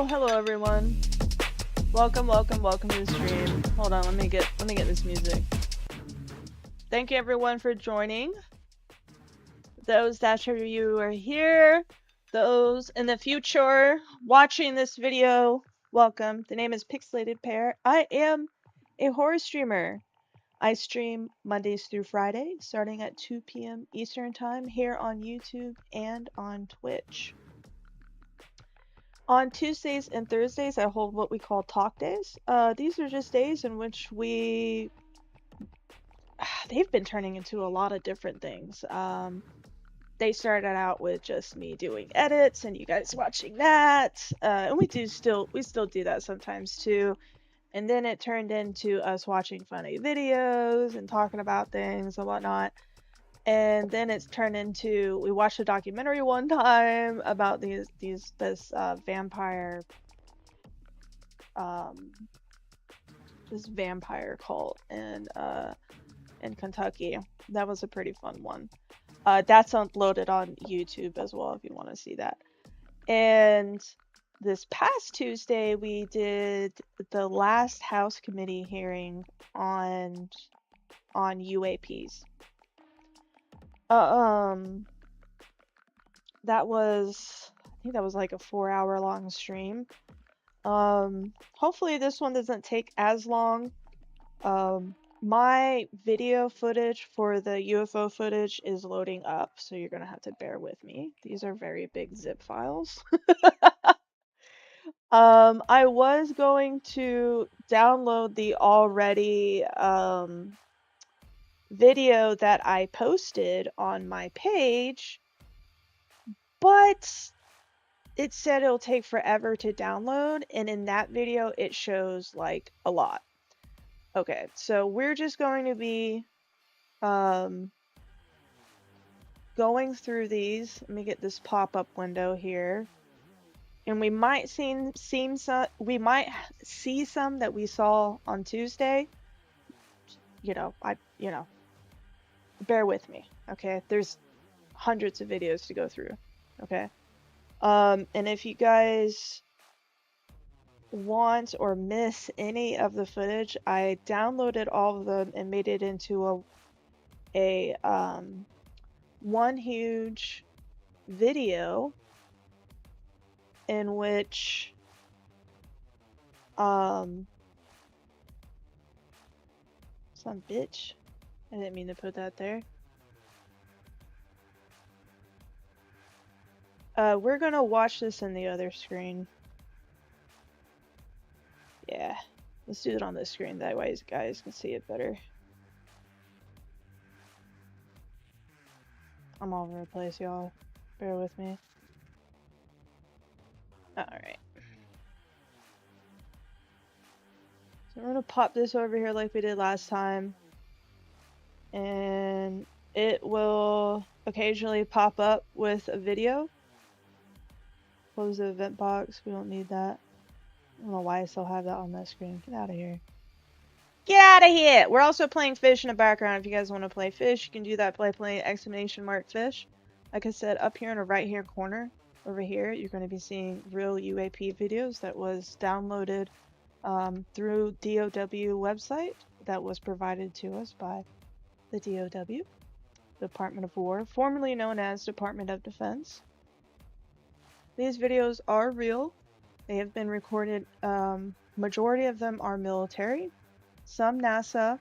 Hello everyone. Welcome to the stream. Hold on, let me get this music. Thank you everyone for joining. Those that of you who are here, those in the future watching this video, welcome. The name is Pixelated Pear. I am a horror streamer. I stream Mondays through Friday, starting at 2 p.m. Eastern Time here on YouTube and on Twitch. On Tuesdays and Thursdays, I hold what we call talk days. These are just days in which they've been turning into a lot of different things. They started out with just me doing edits and you guys watching that. And we still do that sometimes too. And then it turned into us watching funny videos and talking about things and whatnot. And then it's turned into, we watched a documentary one time about this vampire cult in Kentucky. That was a pretty fun one. That's uploaded on YouTube as well if you want to see that. And this past Tuesday we did the last House Committee hearing on UAPs. That was, I think that was like a 4-hour long stream. Hopefully this one doesn't take as long. My video footage for the UFO footage is loading up, so you're gonna have to bear with me. These are very big zip files. I was going to download the already video that I posted on my page, but it said it'll take forever to download, and in that video it shows like a lot. Okay, so we're just going to be going through these. Let me get this pop-up window here. And we might see some that we saw on Tuesday. Bear with me, okay? There's hundreds of videos to go through, okay? And if you guys want or miss any of the footage, I downloaded all of them and made it into a one huge video in which some bitch I didn't mean to put that there. We're gonna watch this in the other screen. Yeah, let's do it on this screen. That way you guys can see it better. I'm all over the place, y'all. Bear with me. Alright. So we're gonna pop this over here like we did last time. And it will occasionally pop up with a video. Close the event box. We don't need that. I don't know why I still have that on that screen. Get out of here. Get out of here! We're also playing fish in the background. If you guys want to play fish, you can do that by playing exclamation mark fish. Like I said, up here in the right hand corner, over here, you're going to be seeing real UAP videos that was downloaded through DOW website that was provided to us by the DOW, Department of War, formerly known as Department of Defense. These videos are real. They have been recorded. Majority of them are military, some NASA.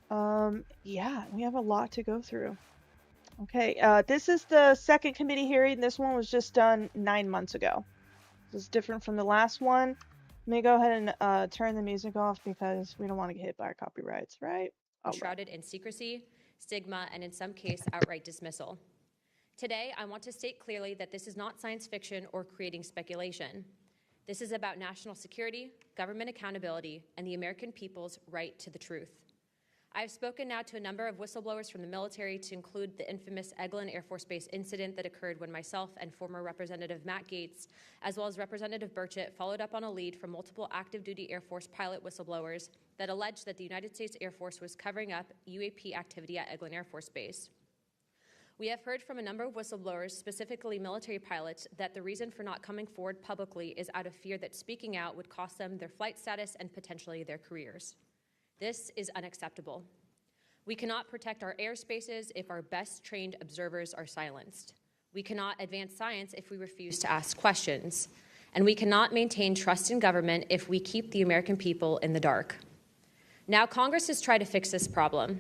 Yeah, we have a lot to go through. Okay, this is the second committee hearing. This one was just done 9 months ago. This is different from the last one. Let me go ahead and turn the music off because we don't want to get hit by copyrights, right? Shrouded in secrecy, stigma, and in some cases, outright dismissal. Today, I want to state clearly that this is not science fiction or creating speculation. This is about national security, government accountability, and the American people's right to the truth. I have spoken now to a number of whistleblowers from the military, to include the infamous Eglin Air Force Base incident that occurred when myself and former Representative Matt Gaetz, as well as Representative Burchett, followed up on a lead from multiple active duty Air Force pilot whistleblowers that alleged that the United States Air Force was covering up UAP activity at Eglin Air Force Base. We have heard from a number of whistleblowers, specifically military pilots, that the reason for not coming forward publicly is out of fear that speaking out would cost them their flight status and potentially their careers. This is unacceptable. We cannot protect our airspaces if our best trained observers are silenced. We cannot advance science if we refuse to ask questions. And we cannot maintain trust in government if we keep the American people in the dark. Now, Congress has tried to fix this problem.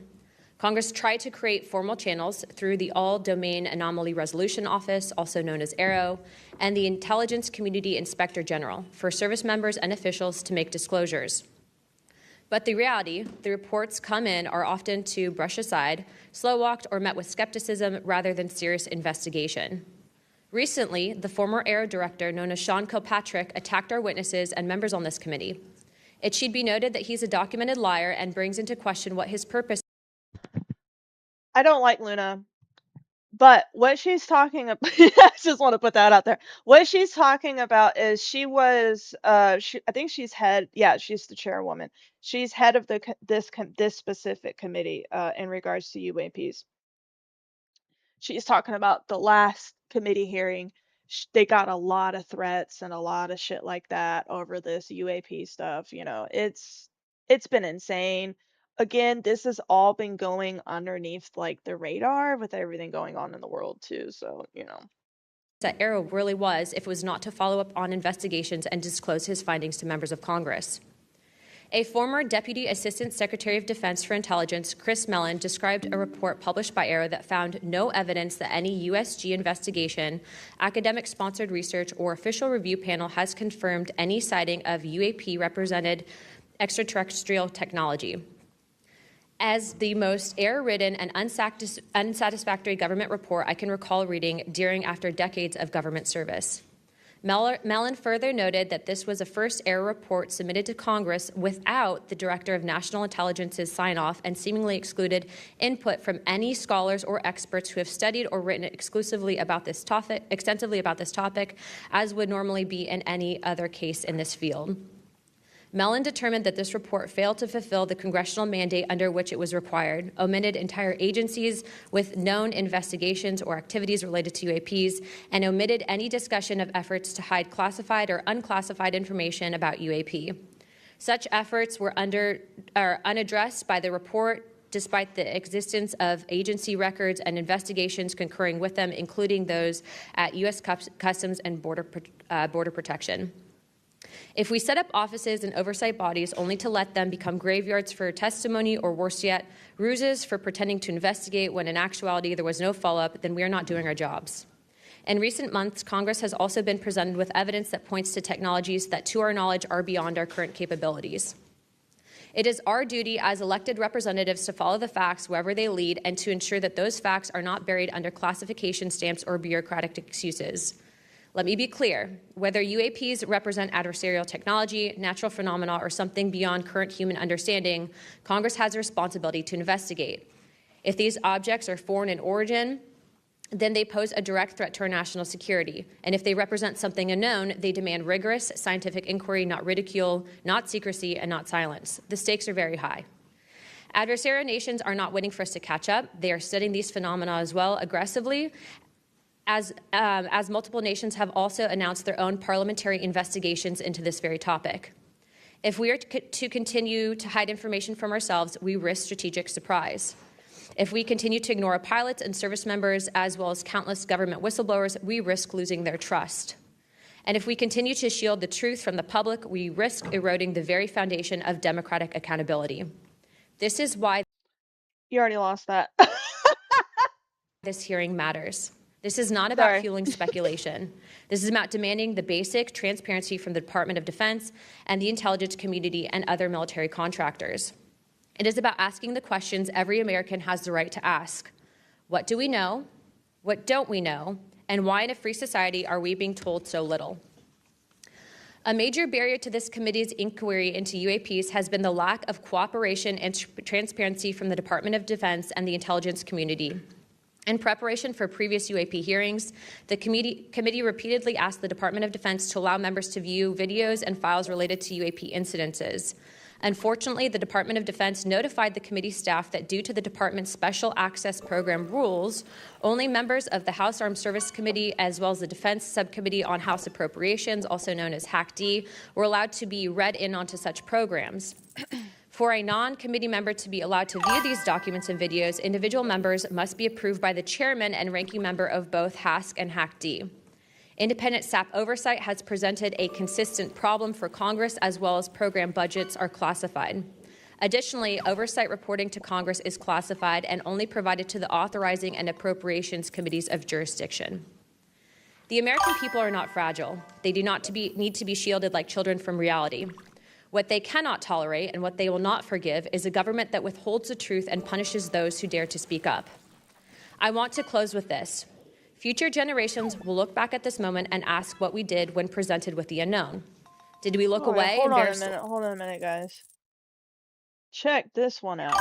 Congress tried to create formal channels through the All-Domain Anomaly Resolution Office, also known as AARO, and the Intelligence Community Inspector General for service members and officials to make disclosures. But the reality, the reports come in are often to brush aside, slow-walked, or met with skepticism rather than serious investigation. Recently, the former AARO director, known as Sean Kilpatrick, attacked our witnesses and members on this committee. It should be noted that he's a documented liar and brings into question what his purpose. I don't like Luna, but what she's talking about, I just want to put that out there. What she's talking about is she was, I think she's head, yeah, she's the chairwoman. She's head of this specific committee in regards to UAPs. She's talking about the last committee hearing. They got a lot of threats and a lot of shit like that over this UAP stuff. You know, it's been insane. Again, this has all been going underneath like the radar with everything going on in the world too. So, you know. That AARO really was if it was not to follow up on investigations and disclose his findings to members of Congress. A former Deputy Assistant Secretary of Defense for Intelligence, Chris Mellon, described a report published by AARO that found no evidence that any USG investigation, academic-sponsored research, or official review panel has confirmed any sighting of UAP-represented extraterrestrial technology. As the most error-ridden and unsatisfactory government report I can recall reading during after decades of government service. Mellon further noted that this was a first error report submitted to Congress without the Director of National Intelligence's sign-off, and seemingly excluded input from any scholars or experts who have studied or written extensively about this topic, as would normally be in any other case in this field. Mellon determined that this report failed to fulfill the congressional mandate under which it was required, omitted entire agencies with known investigations or activities related to UAPs, and omitted any discussion of efforts to hide classified or unclassified information about UAP. Such efforts were unaddressed by the report, despite the existence of agency records and investigations concurring with them, including those at U.S. Customs and Border Protection. If we set up offices and oversight bodies only to let them become graveyards for testimony or, worse yet, ruses for pretending to investigate when in actuality there was no follow-up, then we are not doing our jobs. In recent months, Congress has also been presented with evidence that points to technologies that, to our knowledge, are beyond our current capabilities. It is our duty as elected representatives to follow the facts wherever they lead and to ensure that those facts are not buried under classification stamps or bureaucratic excuses. Let me be clear, whether UAPs represent adversarial technology, natural phenomena, or something beyond current human understanding, Congress has a responsibility to investigate. If these objects are foreign in origin, then they pose a direct threat to our national security. And if they represent something unknown, they demand rigorous scientific inquiry, not ridicule, not secrecy, and not silence. The stakes are very high. Adversarial nations are not waiting for us to catch up. They are studying these phenomena as well aggressively, as multiple nations have also announced their own parliamentary investigations into this very topic. If we are to continue to hide information from ourselves, we risk strategic surprise. If we continue to ignore our pilots and service members, as well as countless government whistleblowers, we risk losing their trust. And if we continue to shield the truth from the public, we risk eroding the very foundation of democratic accountability. This is why You already lost that. this hearing matters. This is not about Sorry. fueling speculation. This is about demanding the basic transparency from the Department of Defense and the intelligence community and other military contractors. It is about asking the questions every American has the right to ask. What do we know? What don't we know? And why in a free society are we being told so little? A major barrier to this committee's inquiry into UAPs has been the lack of cooperation and transparency from the Department of Defense and the intelligence community. In preparation for previous UAP hearings, the committee repeatedly asked the Department of Defense to allow members to view videos and files related to UAP incidences. Unfortunately, the Department of Defense notified the committee staff that due to the department's Special Access Program rules, only members of the House Armed Services Committee, as well as the Defense Subcommittee on House Appropriations, also known as HAC-D, were allowed to be read in onto such programs. For a non-committee member to be allowed to view these documents and videos, individual members must be approved by the chairman and ranking member of both HASC and HAC-D. Independent staff oversight has presented a consistent problem for Congress, as well as program budgets are classified. Additionally, oversight reporting to Congress is classified and only provided to the authorizing and appropriations committees of jurisdiction. The American people are not fragile. They do not need to be shielded like children from reality. What they cannot tolerate and what they will not forgive is a government that withholds the truth and punishes those who dare to speak up. I want to close with this. Future generations will look back at this moment and ask what we did when presented with the unknown. Did we look away? Hold on a minute, guys. Check this one out.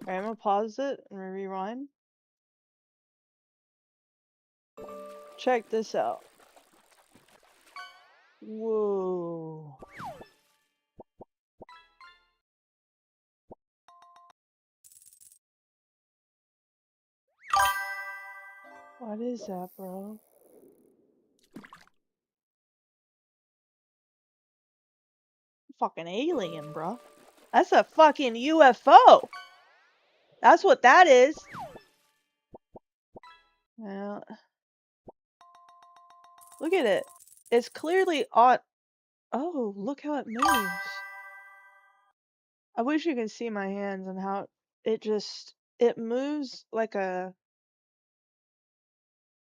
Alright, I'm gonna pause it and rewind. Check this out. Whoa. What is that, bro? Fucking alien, bro. That's a fucking UFO. That's what that is. Well, look at it. It's clearly on. Oh, look how it moves. I wish you could see my hands and how it moves like a,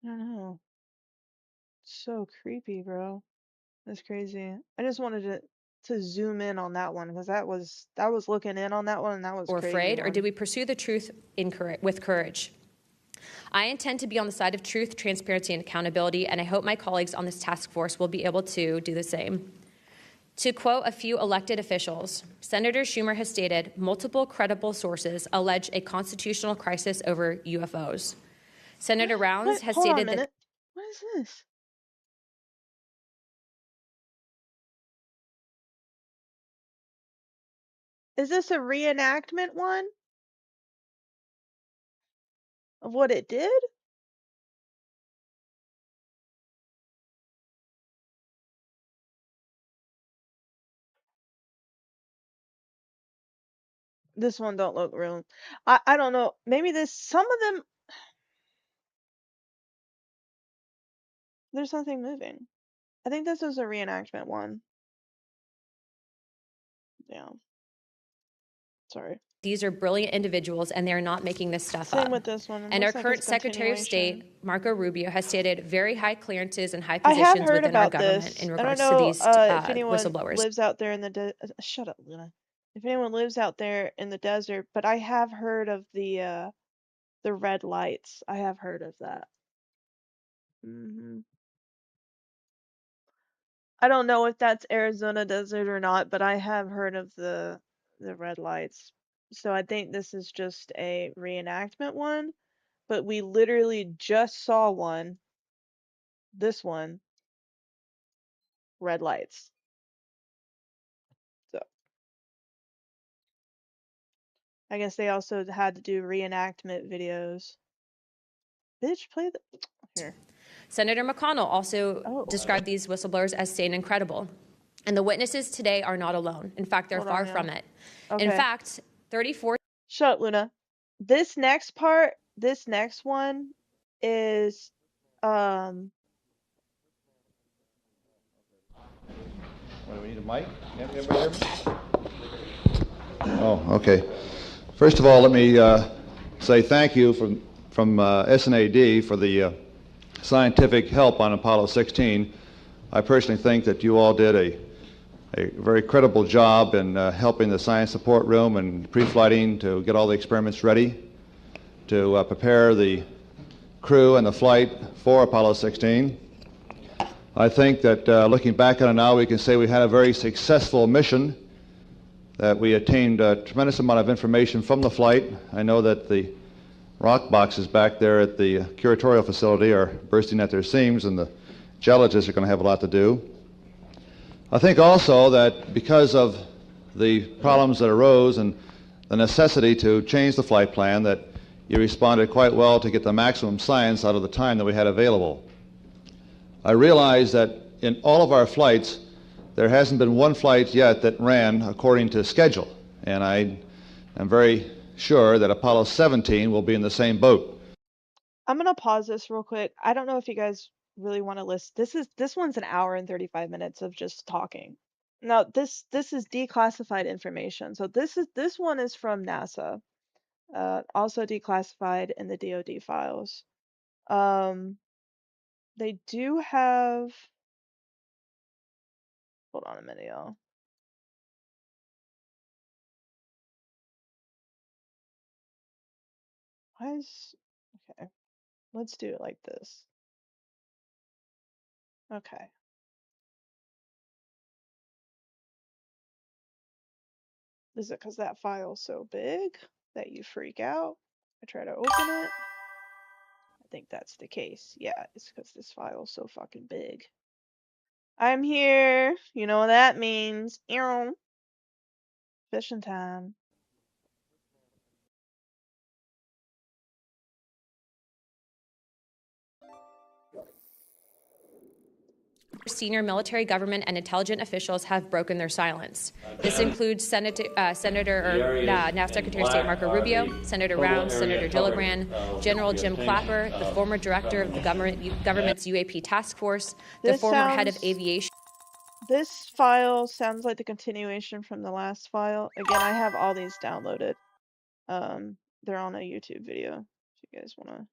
I don't know. It's so creepy, bro. That's crazy. I just wanted to zoom in on that one because that was looking in on that one and that was or crazy. Afraid, or did we pursue the truth with courage? I intend to be on the side of truth, transparency, and accountability, and I hope my colleagues on this task force will be able to do the same. To quote a few elected officials, Senator Schumer has stated, multiple credible sources allege a constitutional crisis over UFOs. Senator Rounds has stated that... What is this? Is this a reenactment one? Of what it did? This one don't look real. I don't know. Maybe some of them. There's nothing moving. I think this is a reenactment one. Yeah. Sorry. These are brilliant individuals, and they're not making this stuff up. Same with this one. It And our looks like it's current Secretary of continuation. State, Marco Rubio, has stated very high clearances and high I have positions heard within our about government this. in I don't regards to know these if anyone whistleblowers. lives out there in the shut up, Luna. If anyone lives out there in the desert, but I have heard of the red lights. I have heard of that. I don't know if that's Arizona desert or not, but I have heard of the red lights. So I think this is just a reenactment one, but we literally just saw one. This one, red lights. So I guess they also had to do reenactment videos. Bitch, play the here. Senator McConnell also Oh, described these whistleblowers as sane and credible. And the witnesses today are not alone. In fact, they're hold far on, yeah. from it. Okay. In fact, 34. Shut up, Luna. This next part, this next one is What, do we need a mic? Everybody hear me? Oh, okay. First of all, let me say thank you from SNAD for the scientific help on Apollo 16. I personally think that you all did a very credible job in helping the science support room and pre-flighting to get all the experiments ready to prepare the crew and the flight for Apollo 16. I think that looking back on it now, we can say we had a very successful mission, that we attained a tremendous amount of information from the flight. I know that the rock boxes back there at the curatorial facility are bursting at their seams, and the geologists are going to have a lot to do. I think also that because of the problems that arose and the necessity to change the flight plan, that you responded quite well to get the maximum science out of the time that we had available. I realize that in all of our flights, there hasn't been one flight yet that ran according to schedule, and I am very sure that Apollo 17 will be in the same boat. I'm gonna pause this real quick. I don't know if you guys really want to listen. This one's an hour and 35 minutes of just talking. Now this is declassified information. So this one is from NASA. Also declassified in the DoD files. They do have, hold on a minute, y'all. Why is, okay, let's do it like this. Okay. Is it because that file's so big that you freak out? I try to open it. I think that's the case. Yeah, it's because this file's so fucking big. I'm here. You know what that means. Ew. Fishing time. Senior military, government, and intelligence officials have broken their silence. This includes now Secretary of State Marco Rubio, Senator Rounds, Senator Gillibrand, General Jim Clapper, the former director of the government's UAP task force, the former head of aviation. This file sounds like the continuation from the last file. Again, I have all these downloaded. They're on a YouTube video. If you guys want to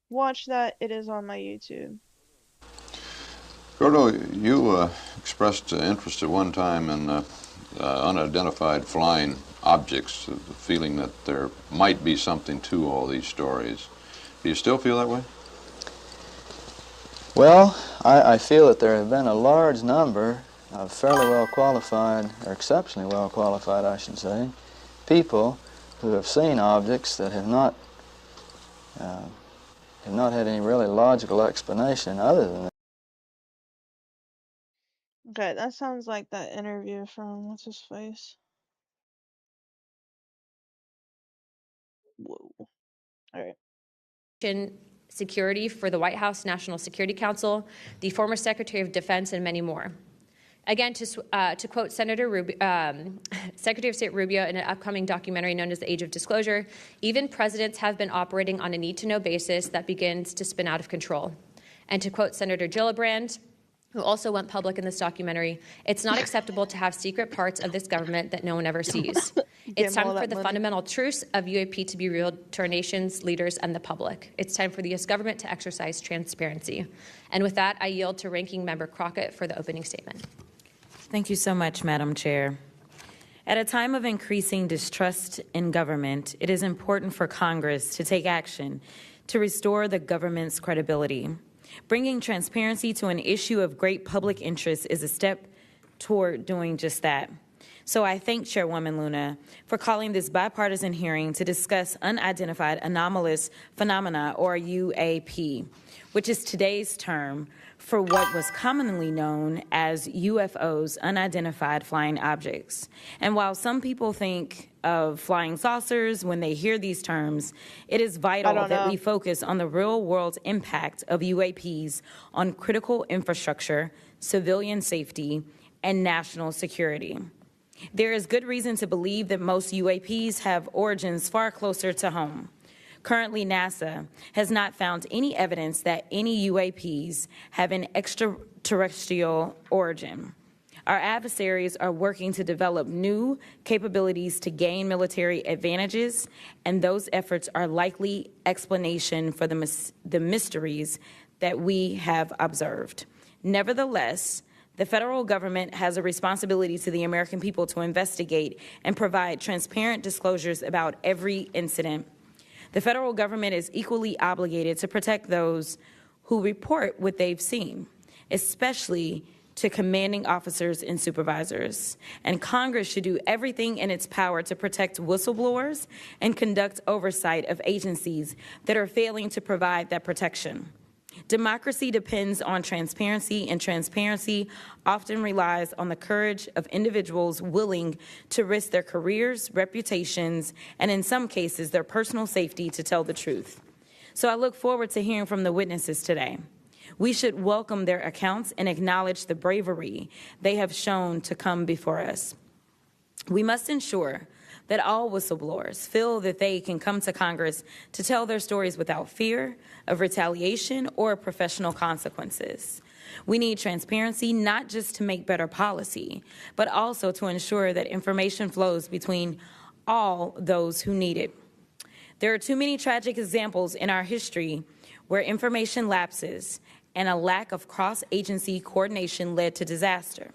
watch that, it is on my YouTube. Gordo, you expressed interest at one time in unidentified flying objects, the feeling that there might be something to all these stories. Do you still feel that way? Well, I feel that there have been a large number of fairly well qualified, or exceptionally well qualified, I should say, people who have seen objects that have not had any really logical explanation other than that. Okay, that sounds like that interview from what's his face. Whoa. All right. Security for the White House National Security Council, the former Secretary of Defense, and many more. Again, to quote Secretary of State Rubio in an upcoming documentary known as The Age of Disclosure, even presidents have been operating on a need-to-know basis that begins to spin out of control. And to quote Senator Gillibrand, who also went public in this documentary, it's not acceptable to have secret parts of this government that no one ever sees. It's time for the fundamental truths of UAP to be revealed to our nation's leaders and the public. It's time for the U.S. government to exercise transparency. And with that, I yield to Ranking Member Crockett for the opening statement. Thank you so much, Madam Chair. At a time of increasing distrust in government, it is important for Congress to take action to restore the government's credibility. Bringing transparency to an issue of great public interest is a step toward doing just that. So I thank Chairwoman Luna for calling this bipartisan hearing to discuss unidentified anomalous phenomena, or UAP, which is today's term for what was commonly known as UFOs, unidentified flying objects. And while some people think of flying saucers when they hear these terms, it is vital that we focus on the real-world impact of UAPs on critical infrastructure, civilian safety, and national security. There is good reason to believe that most UAPs have origins far closer to home. Currently, NASA has not found any evidence that any UAPs have an extraterrestrial origin. Our adversaries are working to develop new capabilities to gain military advantages, and those efforts are likely explanation for the mysteries that we have observed. Nevertheless, the federal government has a responsibility to the American people to investigate and provide transparent disclosures about every incident. The federal government is equally obligated to protect those who report what they've seen, especially to commanding officers and supervisors. And Congress should do everything in its power to protect whistleblowers and conduct oversight of agencies that are failing to provide that protection. Democracy depends on transparency, and transparency often relies on the courage of individuals willing to risk their careers, reputations, and in some cases, their personal safety to tell the truth. So I look forward to hearing from the witnesses today. We should welcome their accounts and acknowledge the bravery they have shown to come before us. We must ensure that all whistleblowers feel that they can come to Congress to tell their stories without fear of retaliation or professional consequences. We need transparency not just to make better policy, but also to ensure that information flows between all those who need it. There are too many tragic examples in our history where information lapses and a lack of cross-agency coordination led to disaster.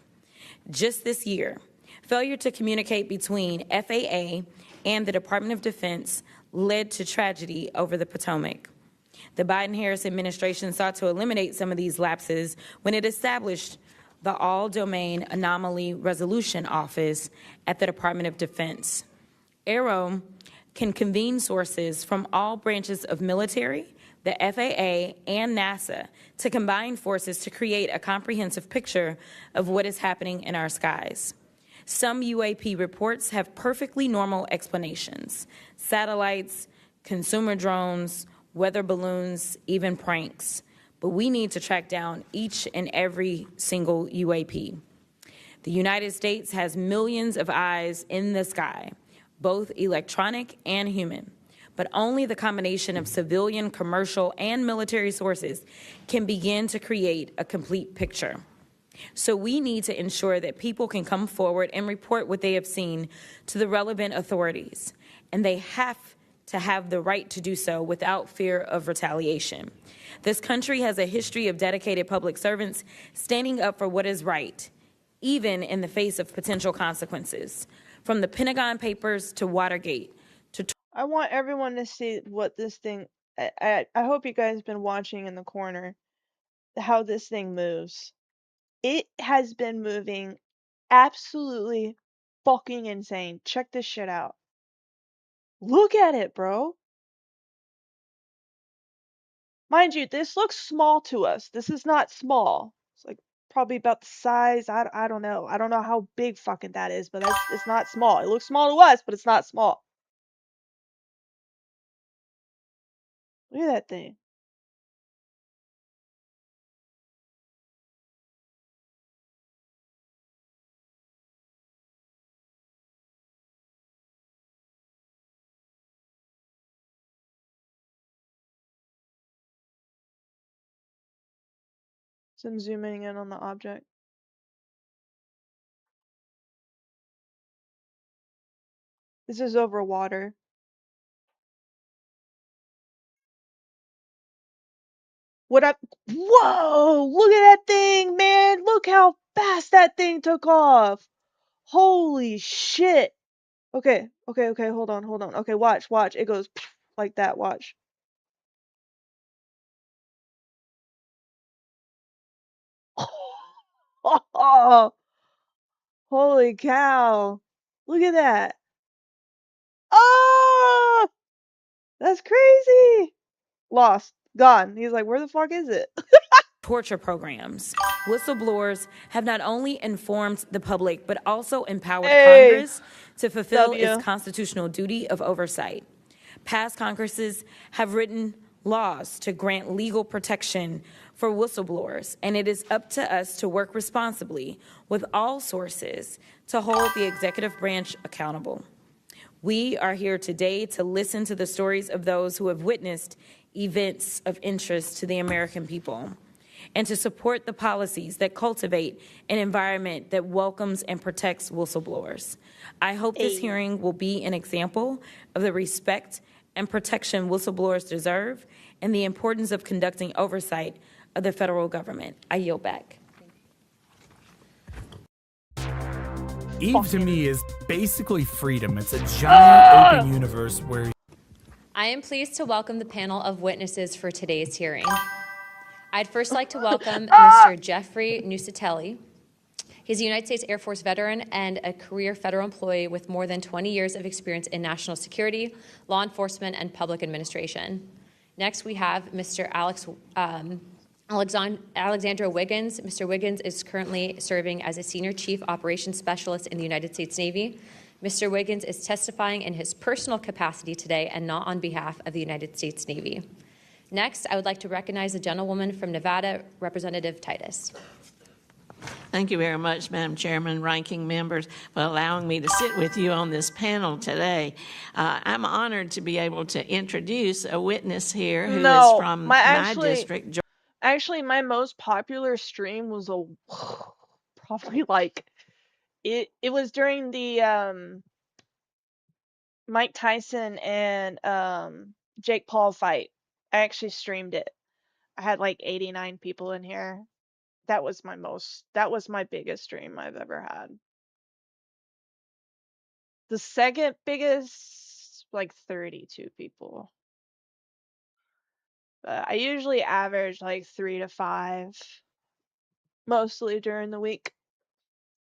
Just this year, failure to communicate between FAA and the Department of Defense led to tragedy over the Potomac. The Biden-Harris administration sought to eliminate some of these lapses when it established the All-Domain Anomaly Resolution Office at the Department of Defense. AARO can convene sources from all branches of military, the FAA, and NASA to combine forces to create a comprehensive picture of what is happening in our skies. Some UAP reports have perfectly normal explanations: satellites, consumer drones, weather balloons, even pranks. But we need to track down each and every single UAP. The United States has millions of eyes in the sky, both electronic and human. But only the combination of civilian, commercial, and military sources can begin to create a complete picture. So we need to ensure that people can come forward and report what they have seen to the relevant authorities, and they have to have the right to do so without fear of retaliation. This country has a history of dedicated public servants standing up for what is right, even in the face of potential consequences. From the Pentagon Papers to Watergate to... I want everyone to see what this thing... I hope you guys have been watching in the corner how this thing moves. It has been moving absolutely fucking insane. Check this shit out. Look at it, bro. Mind you, this looks small to us. This is not small. It's like probably about the size. I don't know. I don't know how big fucking that is, but it's not small. It looks small to us, but it's not small. Look at that thing. So I'm zooming in on the object. This is over water. What up? Whoa! Look at that thing, man! Look how fast that thing took off! Holy shit! Okay, hold on. Okay, watch. It goes like that, watch. Oh, holy cow. Look at that. Oh! That's crazy! Lost. Gone. He's like, where the fuck is it? Torture programs. Whistleblowers have not only informed the public, but also empowered Hey, Congress to fulfill its W. constitutional duty of oversight. Past Congresses have written laws to grant legal protection for whistleblowers, and it is up to us to work responsibly with all sources to hold the executive branch accountable. We are here today to listen to the stories of those who have witnessed events of interest to the American people and to support the policies that cultivate an environment that welcomes and protects whistleblowers. I hope this hearing will be an example of the respect and protection whistleblowers deserve and the importance of conducting oversight of the federal government. I yield back. Eve to me is basically freedom. It's a giant open universe where I am pleased to welcome the panel of witnesses for today's hearing. I'd first like to welcome Mr. Jeffrey Nusatelli. He's a United States Air Force veteran and a career federal employee with more than 20 years of experience in national security, law enforcement, and public administration. Next, we have Mr. Alexandra Wiggins. Mr. Wiggins is currently serving as a Senior Chief Operations Specialist in the United States Navy. Mr. Wiggins is testifying in his personal capacity today and not on behalf of the United States Navy. Next, I would like to recognize the gentlewoman from Nevada, Representative Titus. Thank you very much, Madam Chairman, ranking members, for allowing me to sit with you on this panel today. I'm honored to be able to introduce a witness here who is from my district. Actually, my most popular stream was probably like it was during the Mike Tyson and Jake Paul fight. I actually streamed it. I had like 89 people in here. That was my biggest stream I've ever had. The second biggest, like 32 people. But I usually average like 3 to 5, mostly during the week.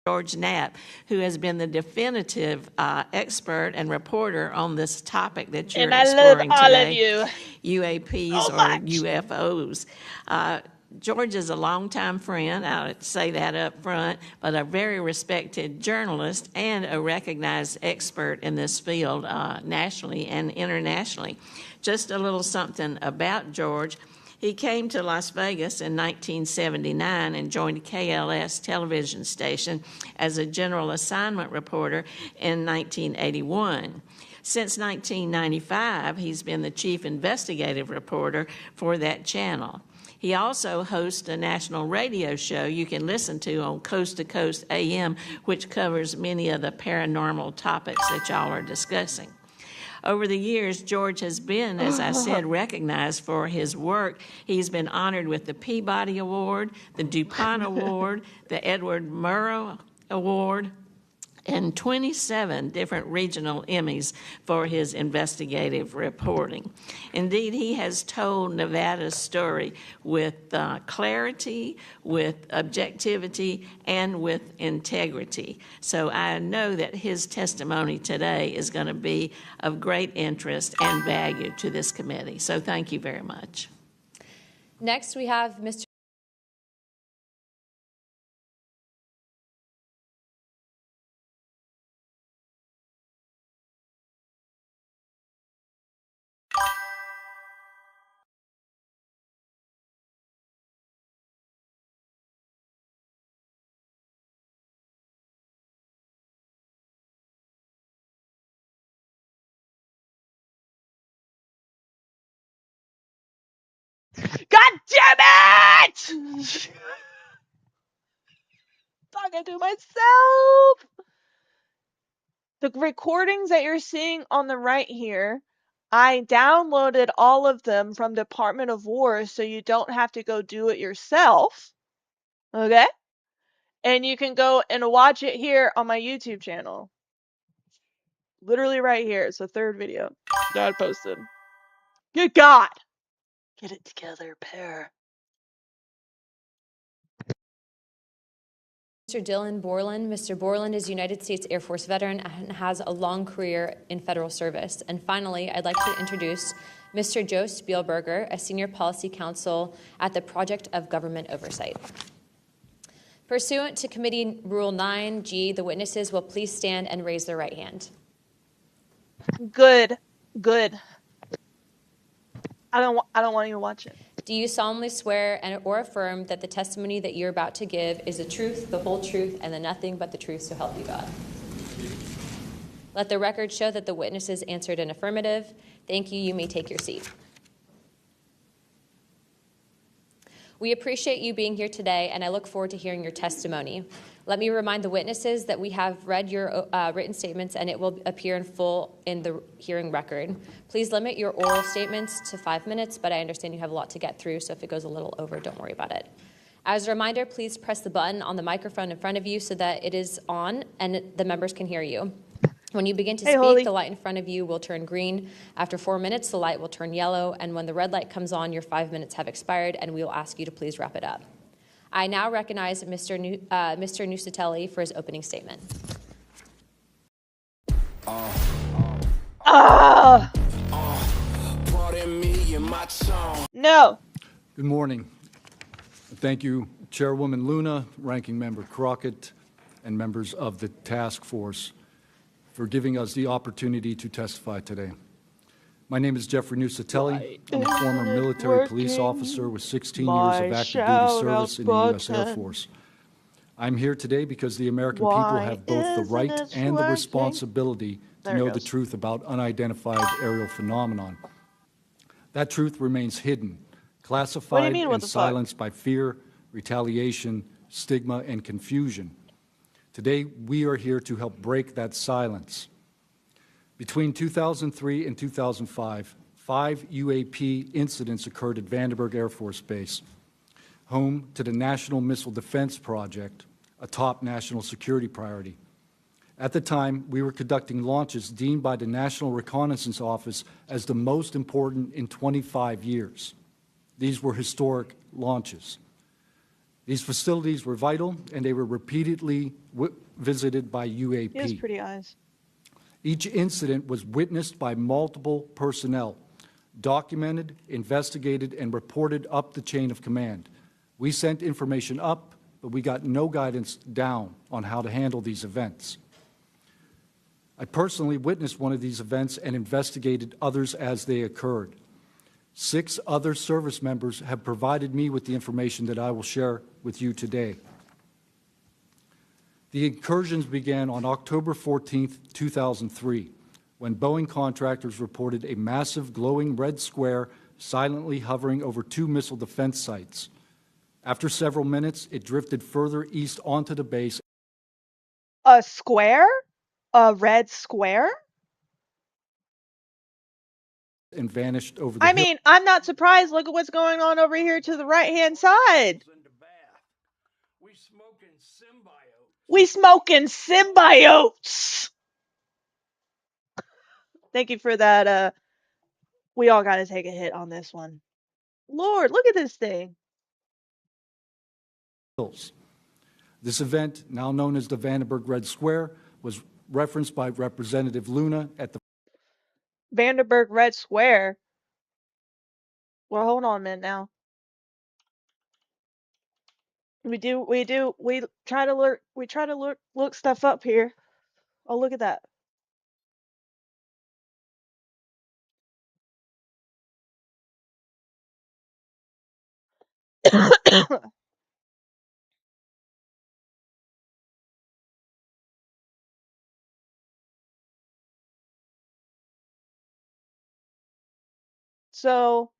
George Knapp, who has been the definitive expert and reporter on this topic that you're exploring today. All of you. UAPs or UFOs. George is a longtime friend, I'll say that up front, but a very respected journalist and a recognized expert in this field nationally and internationally. Just a little something about George. He came to Las Vegas in 1979 and joined KLS television station as a general assignment reporter in 1981. Since 1995, he's been the chief investigative reporter for that channel. He also hosts a national radio show you can listen to on Coast to Coast AM, which covers many of the paranormal topics that y'all are discussing. Over the years, George has been, as I said, recognized for his work. He's been honored with the Peabody Award, the DuPont Award, the Edward Murrow Award, and 27 different regional Emmys for his investigative reporting. Indeed, he has told Nevada's story with clarity, with objectivity, and with integrity. So I know that his testimony today is going to be of great interest and value to this committee. So thank you very much. Next, we have Mr. God damn it! talking to myself. The recordings that you're seeing on the right here, I downloaded all of them from Department of War so you don't have to go do it yourself. Okay? And you can go and watch it here on my YouTube channel. Literally right here. It's the third video that I posted. Good God! Get it together, Pear. Mr. Dylan Borland. Mr. Borland is a United States Air Force veteran and has a long career in federal service. And finally, I'd like to introduce Mr. Joe Spielberger, a senior policy counsel at the Project of Government Oversight. Pursuant to Committee Rule 9G, the witnesses will please stand and raise their right hand. Good. Good. I don't want you to watch it. Do you solemnly swear or affirm that the testimony that you're about to give is the truth, the whole truth, and the nothing but the truth, so help you God? Let the record show that the witnesses answered an affirmative. Thank you. You may take your seat. We appreciate you being here today, and I look forward to hearing your testimony. Let me remind the witnesses that we have read your written statements, and it will appear in full in the hearing record. Please limit your oral statements to 5 minutes, but I understand you have a lot to get through, so if it goes a little over, don't worry about it. As a reminder, please press the button on the microphone in front of you so that it is on and the members can hear you. When you begin to speak, Holly. the light in front of you will turn green. After 4 minutes, the light will turn yellow, and when the red light comes on, your 5 minutes have expired, and we will ask you to please wrap it up. I now recognize Mr. Nusatelli for his opening statement. No. Good morning. Thank you, Chairwoman Luna, Ranking Member Crockett, and members of the task force for giving us the opportunity to testify today. My name is Jeffrey Nusatelli. I'm a former military police officer with 16 years of active duty service in the U.S. Air Force. I'm here today because the American people have both the right and the responsibility to know the truth about unidentified aerial phenomenon. That truth remains hidden, classified and silenced by fear, retaliation, stigma, and confusion. Today, we are here to help break that silence. Between 2003 and 2005, 5 UAP incidents occurred at Vandenberg Air Force Base, home to the National Missile Defense Project, a top national security priority. At the time, we were conducting launches deemed by the National Reconnaissance Office as the most important in 25 years. These were historic launches. These facilities were vital, and they were repeatedly visited by UAP. He has pretty eyes. Each incident was witnessed by multiple personnel, documented, investigated, and reported up the chain of command. We sent information up, but we got no guidance down on how to handle these events. I personally witnessed one of these events and investigated others as they occurred. 6 other service members have provided me with the information that I will share with you today. The incursions began on October 14, 2003, when Boeing contractors reported a massive glowing red square silently hovering over 2 missile defense sites. After several minutes, it drifted further east onto the base. A square? A red square? And vanished over the I mean, I'm not surprised. Look at what's going on over here to the right-hand side. We smoking symbiotes. Thank you for that. We all got to take a hit on this one. Lord, look at this thing. hills. This event, now known as the Vandenberg Red Square, was referenced by Representative Luna at the Vandenberg Red Square. Well, hold on a minute now. We try to look stuff up here. Oh, look at that. So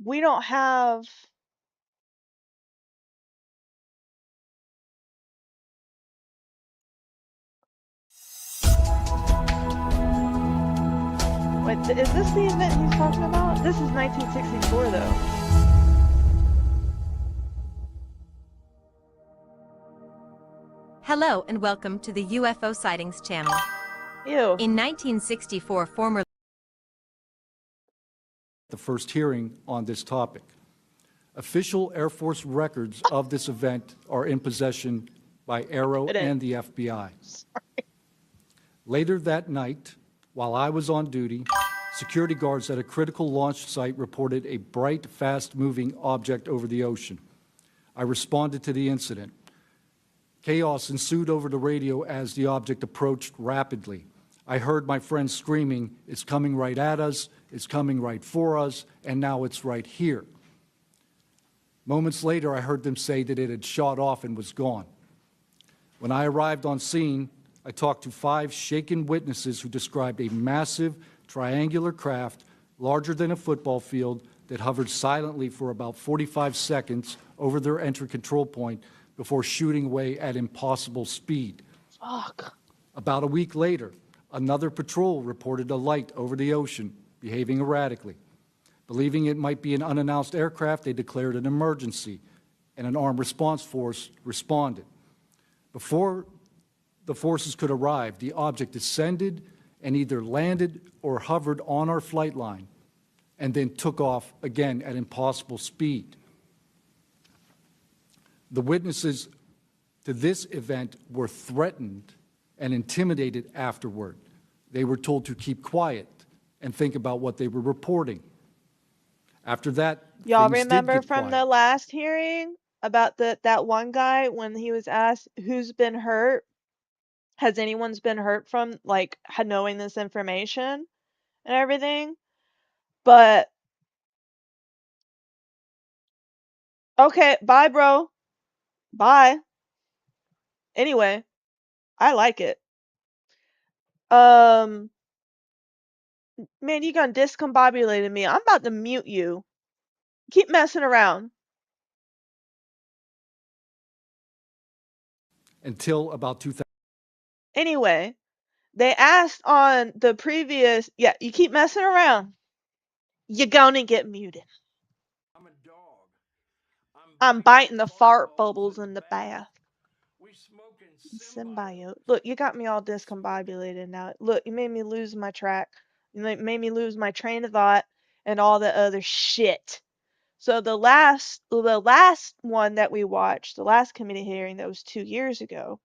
we don't have Wait, is this the event he's talking about? This is 1964, though. Hello and welcome to the UFO Sightings channel. Ew. In 1964, former The first hearing on this topic. Official Air Force records of this event are in possession by Aero and the FBI. Sorry. Later that night, while I was on duty, security guards at a critical launch site reported a bright, fast-moving object over the ocean. I responded to the incident. Chaos ensued over the radio as the object approached rapidly. I heard my friends screaming, "It's coming right at us, it's coming right for us, and now it's right here." Moments later, I heard them say that it had shot off and was gone. When I arrived on scene, I talked to 5 shaken witnesses who described a massive triangular craft larger than a football field that hovered silently for about 45 seconds over their entry control point before shooting away at impossible speed. Fuck. About a week later, another patrol reported a light over the ocean behaving erratically. Believing it might be an unannounced aircraft, they declared an emergency, and an armed response force responded. Before the forces could arrive, the object descended and either landed or hovered on our flight line and then took off again at impossible speed. The witnesses to this event were threatened and intimidated afterward. They were told to keep quiet and think about what they were reporting. After that, Y'all things did remember get from quiet. the last hearing about that one guy when he was asked who's been hurt? Has anyone's been hurt from like knowing this information and everything? But okay, bye, bro. Bye. Anyway, I like it. Man, you gonna discombobulated me. I'm about to mute you. Keep messing around. Until about 2000. Anyway, they asked on the previous, yeah, you keep messing around. You're gonna get muted. I'm a dog. I'm biting the fart bubbles in the bath. We smoking Symbiote. Look, you got me all discombobulated now. Look, you made me lose my track. You made me lose my train of thought and all the other shit. So the last one that we watched, the last committee hearing that was 2 years ago,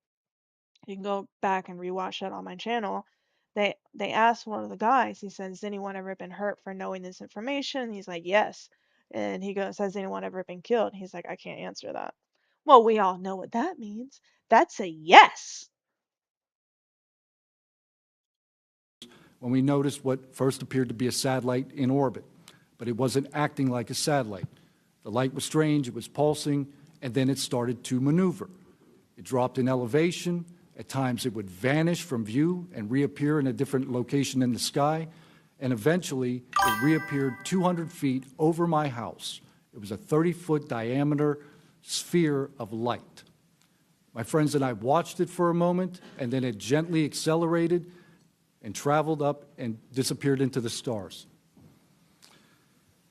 you can go back and rewatch that on my channel. They asked one of the guys, he said, has anyone ever been hurt for knowing this information? He's like, yes. And he goes, has anyone ever been killed? He's like, I can't answer that. Well, we all know what that means. That's a yes. When we noticed what first appeared to be a satellite in orbit, but it wasn't acting like a satellite. The light was strange, it was pulsing, and then it started to maneuver. It dropped in elevation. At times it would vanish from view and reappear in a different location in the sky, and eventually it reappeared 200 feet over my house. It was a 30-foot diameter sphere of light. My friends and I watched it for a moment, and then it gently accelerated and traveled up and disappeared into the stars.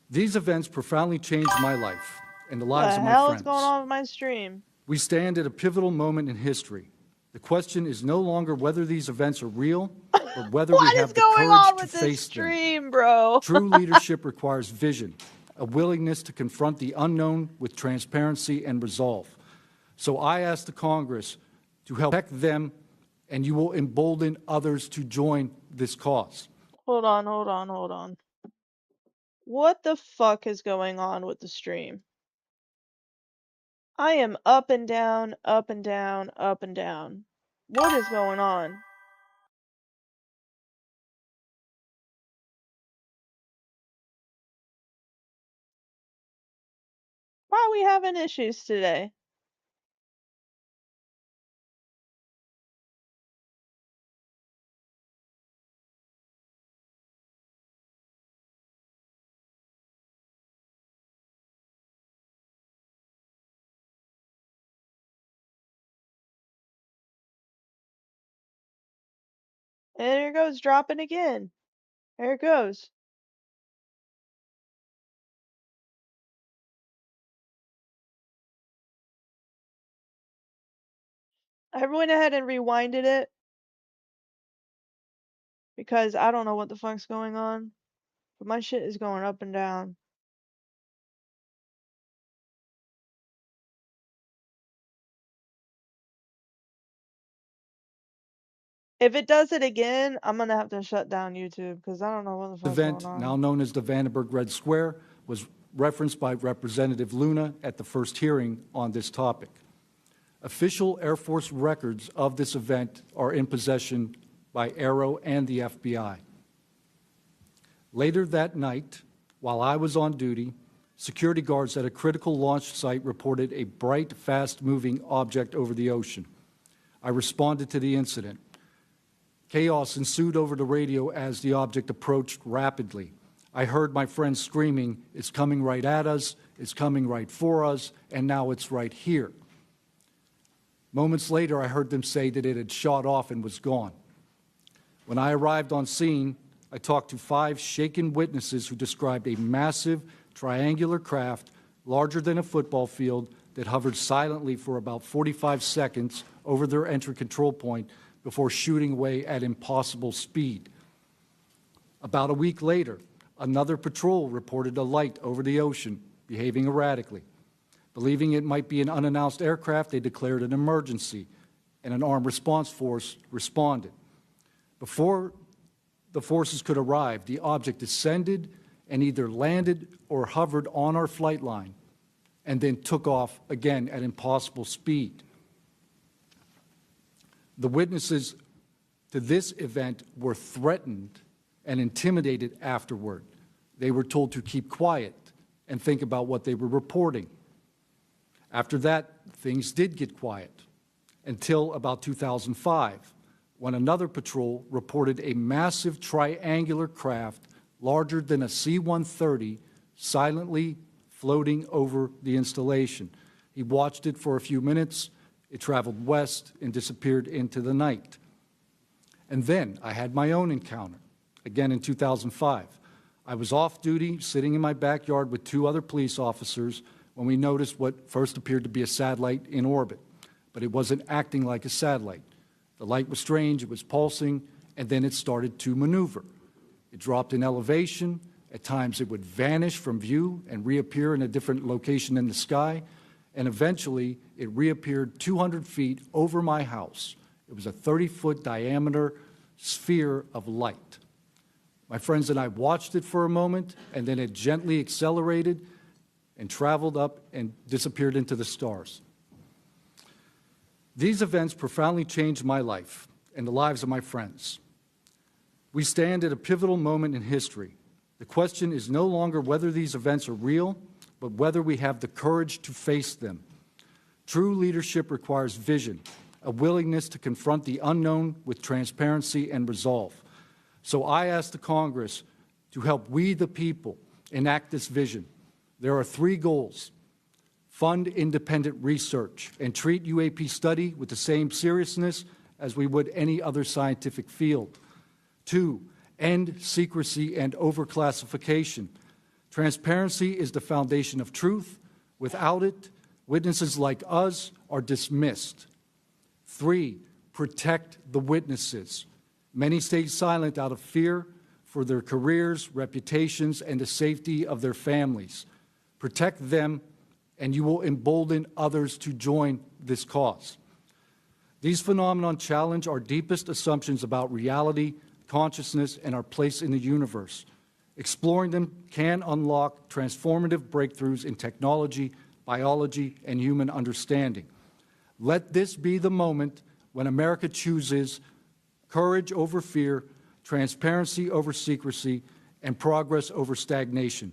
These events profoundly changed my life and the lives of What the my hell friends. is going on with my stream? We stand at a pivotal moment in history. The question is no longer whether these events are real, but whether we What have is the going on courage to with this face them. stream, bro? True leadership requires vision, a willingness to confront the unknown with transparency and resolve. So I ask the Congress to help protect them, and you will embolden others to join this cause. Hold on. What the fuck is going on with the stream? I am up and down, up and down, up and down. What is going on? Why are we having issues today? And here goes dropping again. There it goes. I went ahead and rewinded it because I don't know what the fuck's going on, but my shit is going up and down. If it does it again, I'm gonna have to shut down YouTube because I don't know what the fuck's going Event, on. now known as the Vandenberg Red Square, was referenced by Representative Luna at the first hearing on this topic. Official Air Force records of this event are in possession by Aero and the FBI. Later that night, while I was on duty, security guards at a critical launch site reported a bright, fast-moving object over the ocean. I responded to the incident. Chaos ensued over the radio as the object approached rapidly. I heard my friends screaming, "It's coming right at us, it's coming right for us, and now it's right here." Moments later, I heard them say that it had shot off and was gone. When I arrived on scene, I talked to 5 shaken witnesses who described a massive triangular craft larger than a football field that hovered silently for about 45 seconds over their entry control point before shooting away at impossible speed. About a week later, another patrol reported a light over the ocean behaving erratically. Believing it might be an unannounced aircraft, they declared an emergency, and an armed response force responded. Before the forces could arrive, the object descended and either landed or hovered on our flight line and then took off again at impossible speed. The witnesses to this event were threatened and intimidated afterward. They were told to keep quiet and think about what they were reporting. After that, things did get quiet until about 2005, when another patrol reported a massive triangular craft larger than a C-130 silently floating over the installation. He watched it for a few minutes. It traveled west and disappeared into the night. And then I had my own encounter, again in 2005. I was off duty, sitting in my backyard with 2 other police officers when we noticed what first appeared to be a satellite in orbit, but it wasn't acting like a satellite. The light was strange, it was pulsing, and then it started to maneuver. It dropped in elevation. At times it would vanish from view and reappear in a different location in the sky, and eventually it reappeared 200 feet over my house. It was a 30-foot diameter sphere of light. My friends and I watched it for a moment, and then it gently accelerated and traveled up and disappeared into the stars. These events profoundly changed my life and the lives of my friends. We stand at a pivotal moment in history. The question is no longer whether these events are real, but whether we have the courage to face them. True leadership requires vision, a willingness to confront the unknown with transparency and resolve. So I ask the Congress to help we, the people, enact this vision. There are 3 goals. Fund independent research and treat UAP study with the same seriousness as we would any other scientific field. 2, end secrecy and overclassification. Transparency is the foundation of truth. Without it, witnesses like us are dismissed. 3, protect the witnesses. Many stay silent out of fear for their careers, reputations, and the safety of their families. Protect them, and you will embolden others to join this cause. These phenomena challenge our deepest assumptions about reality, consciousness, and our place in the universe. Exploring them can unlock transformative breakthroughs in technology, biology, and human understanding. Let this be the moment when America chooses courage over fear, transparency over secrecy, and progress over stagnation.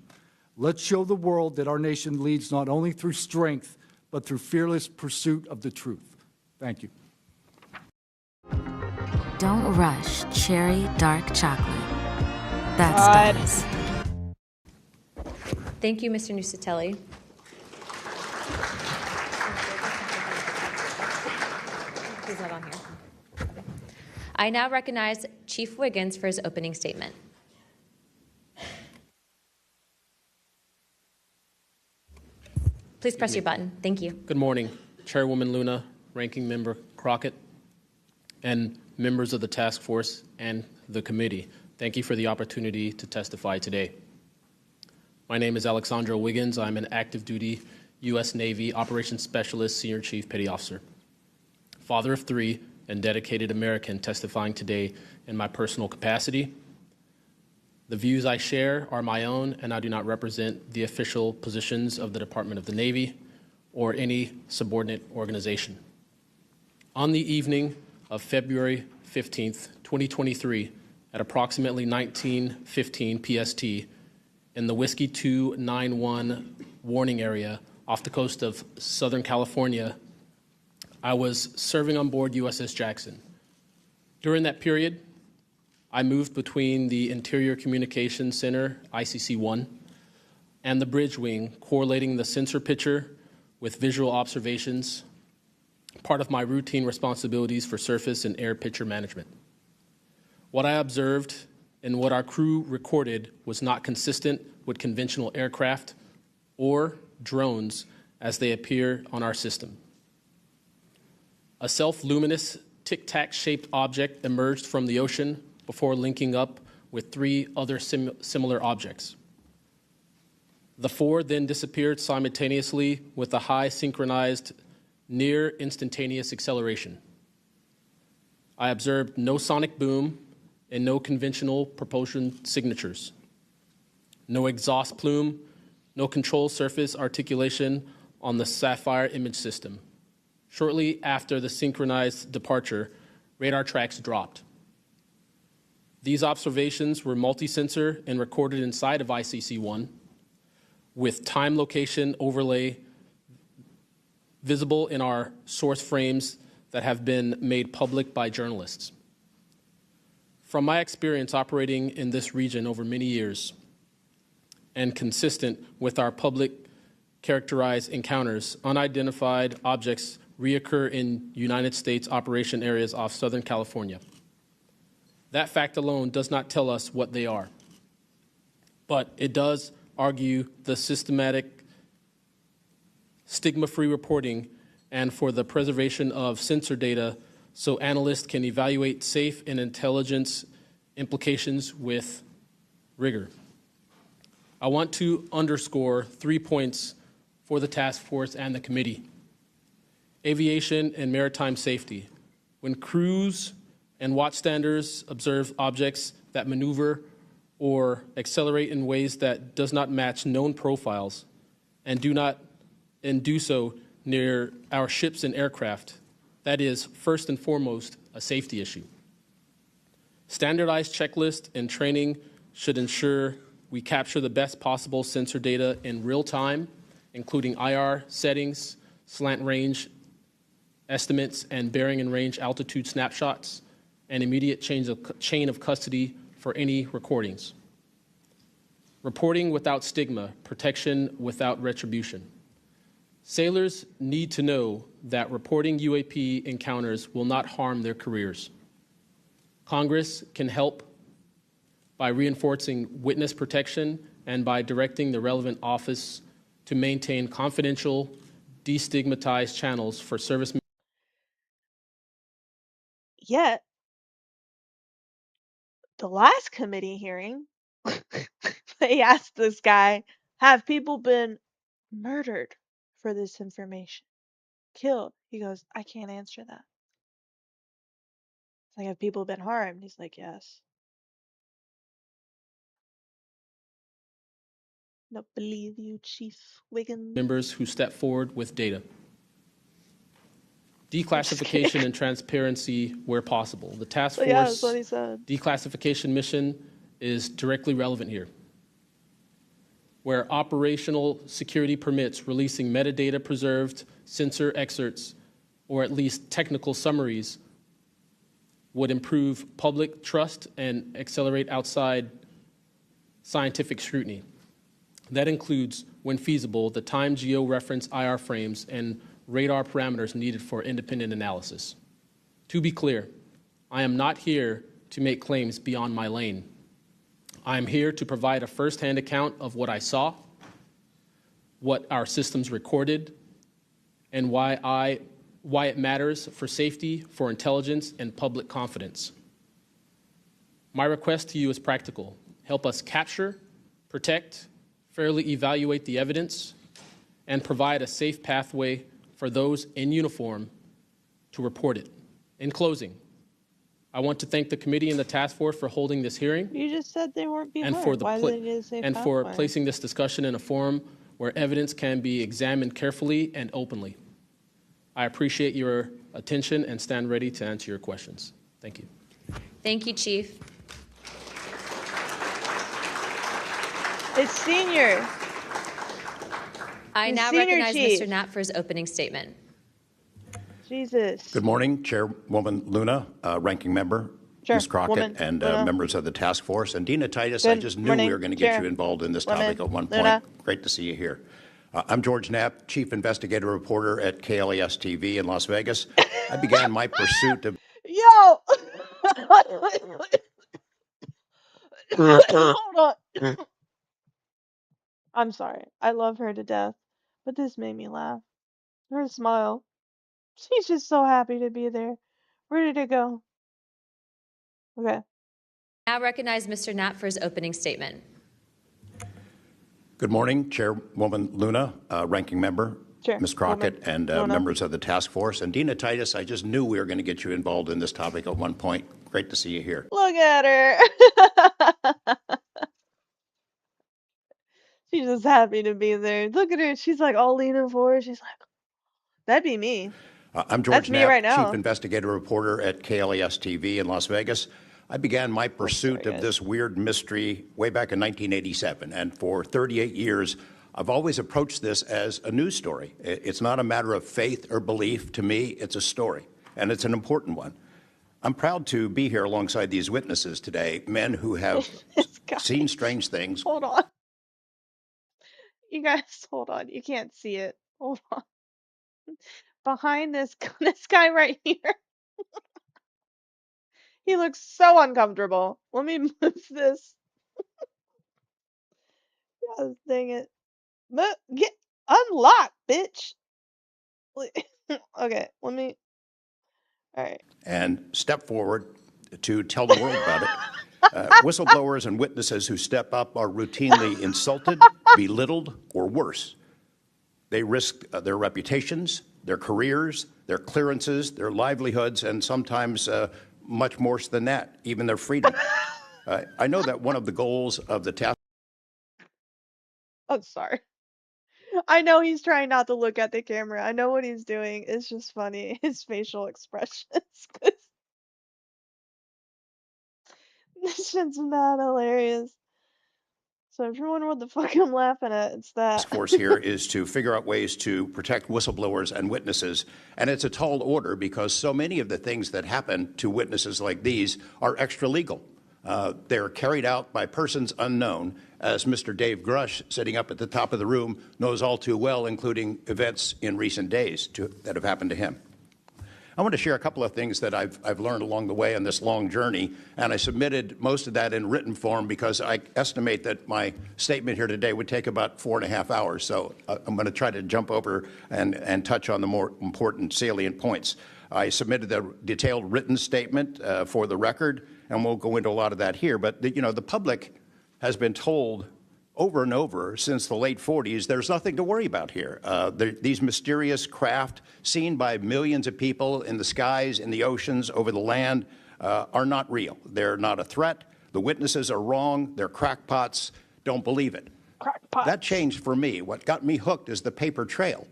Let's show the world that our nation leads not only through strength, but through fearless pursuit of the truth. Thank you. Don't rush cherry dark chocolate. That's dice. Thank you, Mr. Nusatelli. He's not on here. I now recognize Chief Wiggins for his opening statement. Please press your button. Thank you. Good morning, Chairwoman Luna, Ranking Member Crockett, and members of the task force and the committee. Thank you for the opportunity to testify today. My name is Alexandra Wiggins. I'm an active duty U.S. Navy Operations Specialist, Senior Chief Petty Officer, father of 3, and dedicated American testifying today in my personal capacity. The views I share are my own, and I do not represent the official positions of the Department of the Navy or any subordinate organization. On the evening of February 15th, 2023, at approximately 19:15 PST, in the Whiskey 291 warning area off the coast of Southern California, I was serving on board USS Jackson. During that period, I moved between the Interior Communications Center, ICC-1, and the bridge wing, correlating the sensor picture with visual observations, part of my routine responsibilities for surface and air picture management. What I observed and what our crew recorded was not consistent with conventional aircraft or drones as they appear on our system. A self-luminous tic-tac shaped object emerged from the ocean before linking up with 3 other similar objects. The 4 then disappeared simultaneously with a high synchronized, near instantaneous acceleration. I observed no sonic boom and no conventional propulsion signatures, no exhaust plume, no control surface articulation on the Sapphire image system. Shortly after the synchronized departure, radar tracks dropped. These observations were multi-sensor and recorded inside of ICC-1 with time location overlay visible in our source frames that have been made public by journalists. From my experience operating in this region over many years and consistent with our public characterized encounters, unidentified objects reoccur in United States operation areas off Southern California. That fact alone does not tell us what they are, but it does argue the systematic stigma-free reporting and for the preservation of sensor data so analysts can evaluate safe and intelligence implications with rigor. I want to underscore 3 points for the task force and the committee. Aviation and maritime safety. When crews and watchstanders observe objects that maneuver or accelerate in ways that does not match known profiles and do so near our ships and aircraft, that is, first and foremost, a safety issue. Standardized checklists and training should ensure we capture the best possible sensor data in real time, including IR settings, slant range estimates, and bearing and range altitude snapshots, and immediate chain of custody for any recordings. Reporting without stigma, protection without retribution. Sailors need to know that reporting UAP encounters will not harm their careers. Congress can help by reinforcing witness protection and by directing the relevant office to maintain confidential, destigmatized channels for service. Yet, the last committee hearing, they asked this guy, have people been murdered for this information? Killed? He goes, I can't answer that. It's like, have people been harmed? He's like, yes. Don't believe you, Chief Wiggins. Members who step forward with data. Declassification and transparency where possible. The task force that's what he said. Declassification mission is directly relevant here. Where operational security permits releasing metadata preserved sensor excerpts or at least technical summaries would improve public trust and accelerate outside scientific scrutiny. That includes, when feasible, the time geo-reference IR frames and radar parameters needed for independent analysis. To be clear, I am not here to make claims beyond my lane. I am here to provide a first-hand account of what I saw, what our systems recorded, and why it matters for safety, for intelligence, and public confidence. My request to you is practical. Help us capture, protect, fairly evaluate the evidence, and provide a safe pathway for those in uniform to report it. In closing, I want to thank the committee and the task force for holding this hearing You just said they weren't being and harmed. Why did they need to say and for pathway? placing this discussion in a forum where evidence can be examined carefully and openly. I appreciate your attention and stand ready to answer your questions. Thank you. Thank you, Chief. It's Senior. I The now Senior recognize Chief. Mr. Knapp for his opening statement. Jesus. Good morning, Chairwoman Luna, Ranking Member, Sure. Ms. Crockett, Woman and Luna. members of the task force. And Dina Titus, I Good just knew morning, we were going to get Chair. you involved in this Woman topic at one point. Luna. Great to see you here. I'm George Knapp, Chief Investigative Reporter at KLES TV in Las Vegas. I began my pursuit of... Yo! Hold on. I'm sorry. I love her to death, but this made me laugh. Her smile. She's just so happy to be there. Where did it go? Okay. Now recognize Mr. Knapp for his opening statement. Good morning, Chairwoman Luna, Ranking Member, Sure. Ms. Crockett, Woman and Luna. members of the task force. And Dina Titus, I just knew we were going to get you involved in this topic at one point. Great to see you here. Look at her. She's just happy to be there. Look at her. She's like all leaning forward. She's like, that'd be me. I'm That's George me Knapp, right now. Chief Investigative Reporter at KLES TV in Las Vegas. I began my pursuit of this weird mystery way back in 1987, and for 38 years, I've always approached this as a news story. It's not a matter of faith or belief. To me, it's a story, and it's an important one. I'm proud to be here alongside these witnesses today, men who have seen strange things. Hold on. You guys, hold on. You can't see it. Hold on. Behind this guy right here. He looks so uncomfortable. Let me move this. God dang it. Get unlocked, bitch. Okay, let me. All right. And step forward to tell the world about it. Whistleblowers and witnesses who step up are routinely insulted, belittled, or worse. They risk their reputations, their careers, their clearances, their livelihoods, and sometimes much more than that, even their freedom. I know that one of the goals of the task... I'm sorry. I know he's trying not to look at the camera. I know what he's doing. It's just funny. His facial expressions. 'Cause this shit's mad hilarious. So if you're wondering what the fuck I'm laughing at, it's that. task force here is to figure out ways to protect whistleblowers and witnesses. And it's a tall order because so many of the things that happen to witnesses like these are extra legal. They're carried out by persons unknown, as Mr. Dave Grush, sitting up at the top of the room, knows all too well, including events in recent days that have happened to him. I want to share a couple of things that I've learned along the way on this long journey, and I submitted most of that in written form because I estimate that my statement here today would take about 4.5 hours. So I'm going to try to jump over and touch on the more important salient points. I submitted a detailed written statement for the record, and we'll go into a lot of that here. But the public has been told over and over since the late 40s, there's nothing to worry about here. These mysterious craft seen by millions of people in the skies, in the oceans, over the land are not real. They're not a threat. The witnesses are wrong. They're crackpots. Don't believe it. Crackpots. That changed for me. What got me hooked is the paper trail.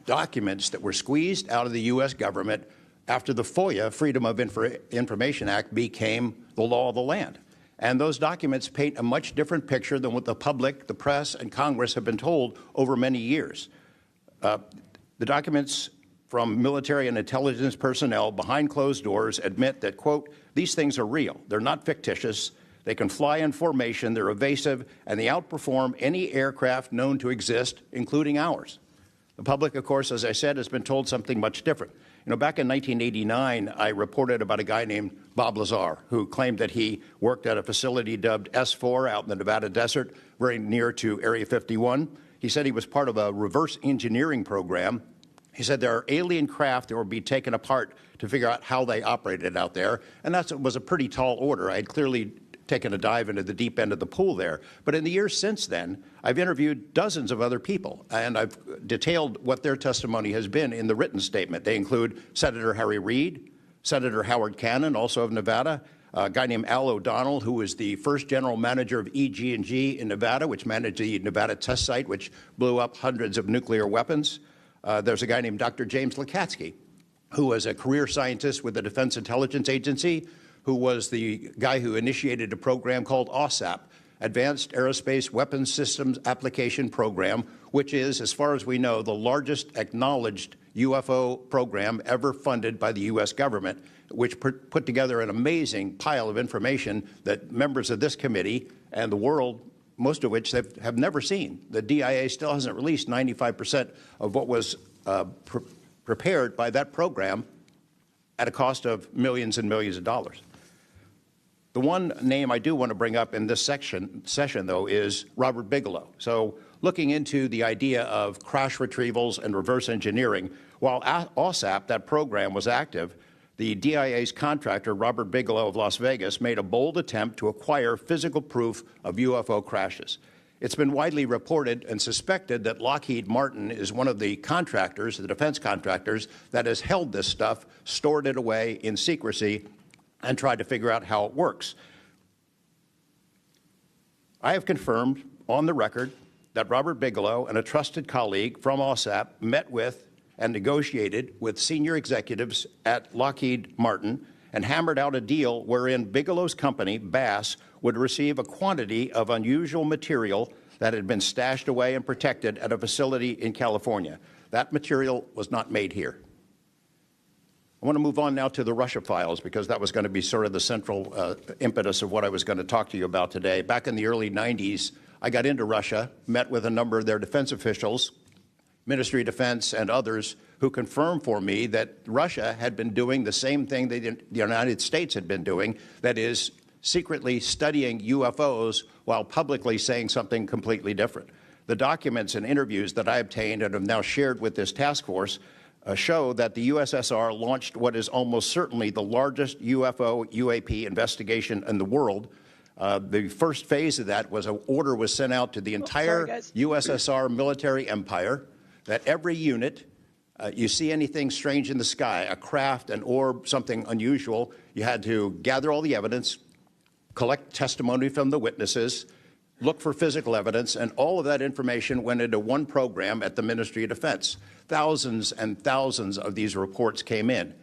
Documents that were squeezed out of the U.S. government after the FOIA, Freedom of Information Act, became the law of the land. And those documents paint a much different picture than what the public, the press, and Congress have been told over many years. The documents from military and intelligence personnel behind closed doors admit that, quote, these things are real. They're not fictitious. They can fly in formation. They're evasive, and they outperform any aircraft known to exist, including ours. The public, of course, as I said, has been told something much different. Back in 1989, I reported about a guy named Bob Lazar, who claimed that he worked at a facility dubbed S4 out in the Nevada desert, very near to Area 51. He said he was part of a reverse engineering program. He said there are alien craft that will be taken apart to figure out how they operated out there, and that was a pretty tall order. I had clearly taken a dive into the deep end of the pool there. But in the years since then, I've interviewed dozens of other people, and I've detailed what their testimony has been in the written statement. They include Senator Harry Reid, Senator Howard Cannon, also of Nevada, a guy named Al O'Donnell, who was the first general manager of EG&G in Nevada, which managed the Nevada test site, which blew up hundreds of nuclear weapons. There's a guy named Dr. James Lakatsky, who was a career scientist with the Defense Intelligence Agency, who was the guy who initiated a program called OSAP, Advanced Aerospace Weapons Systems Application Program, which is, as far as we know, the largest acknowledged UFO program ever funded by the U.S. government, which put together an amazing pile of information that members of this committee and the world, most of which have never seen. The DIA still hasn't released 95% of what was prepared by that program at a cost of millions and millions of dollars. The one name I do want to bring up in this session, though, is Robert Bigelow. So looking into the idea of crash retrievals and reverse engineering, while OSAP, that program, was active, the DIA's contractor, Robert Bigelow of Las Vegas, made a bold attempt to acquire physical proof of UFO crashes. It's been widely reported and suspected that Lockheed Martin is one of the contractors, the defense contractors, that has held this stuff, stored it away in secrecy, and tried to figure out how it works. I have confirmed on the record that Robert Bigelow and a trusted colleague from OSAP met with and negotiated with senior executives at Lockheed Martin and hammered out a deal wherein Bigelow's company, Bass, would receive a quantity of unusual material that had been stashed away and protected at a facility in California. That material was not made here. I want to move on now to the Russia files, because that was going to be sort of the central impetus of what I was going to talk to you about today. Back in the early 90s, I got into Russia, met with a number of their defense officials, Ministry of Defense and others, who confirmed for me that Russia had been doing the same thing the United States had been doing, that is, secretly studying UFOs while publicly saying something completely different. The documents and interviews that I obtained and have now shared with this task force show that the USSR launched what is almost certainly the largest UFO UAP investigation in the world. The first phase of that was an order was sent out to the entire USSR military empire that every unit, you see anything strange in the sky, a craft, an orb, something unusual, you had to gather all the evidence, collect testimony from the witnesses, look for physical evidence, and all of that information went into one program at the Ministry of Defense. Thousands and thousands of these reports came in.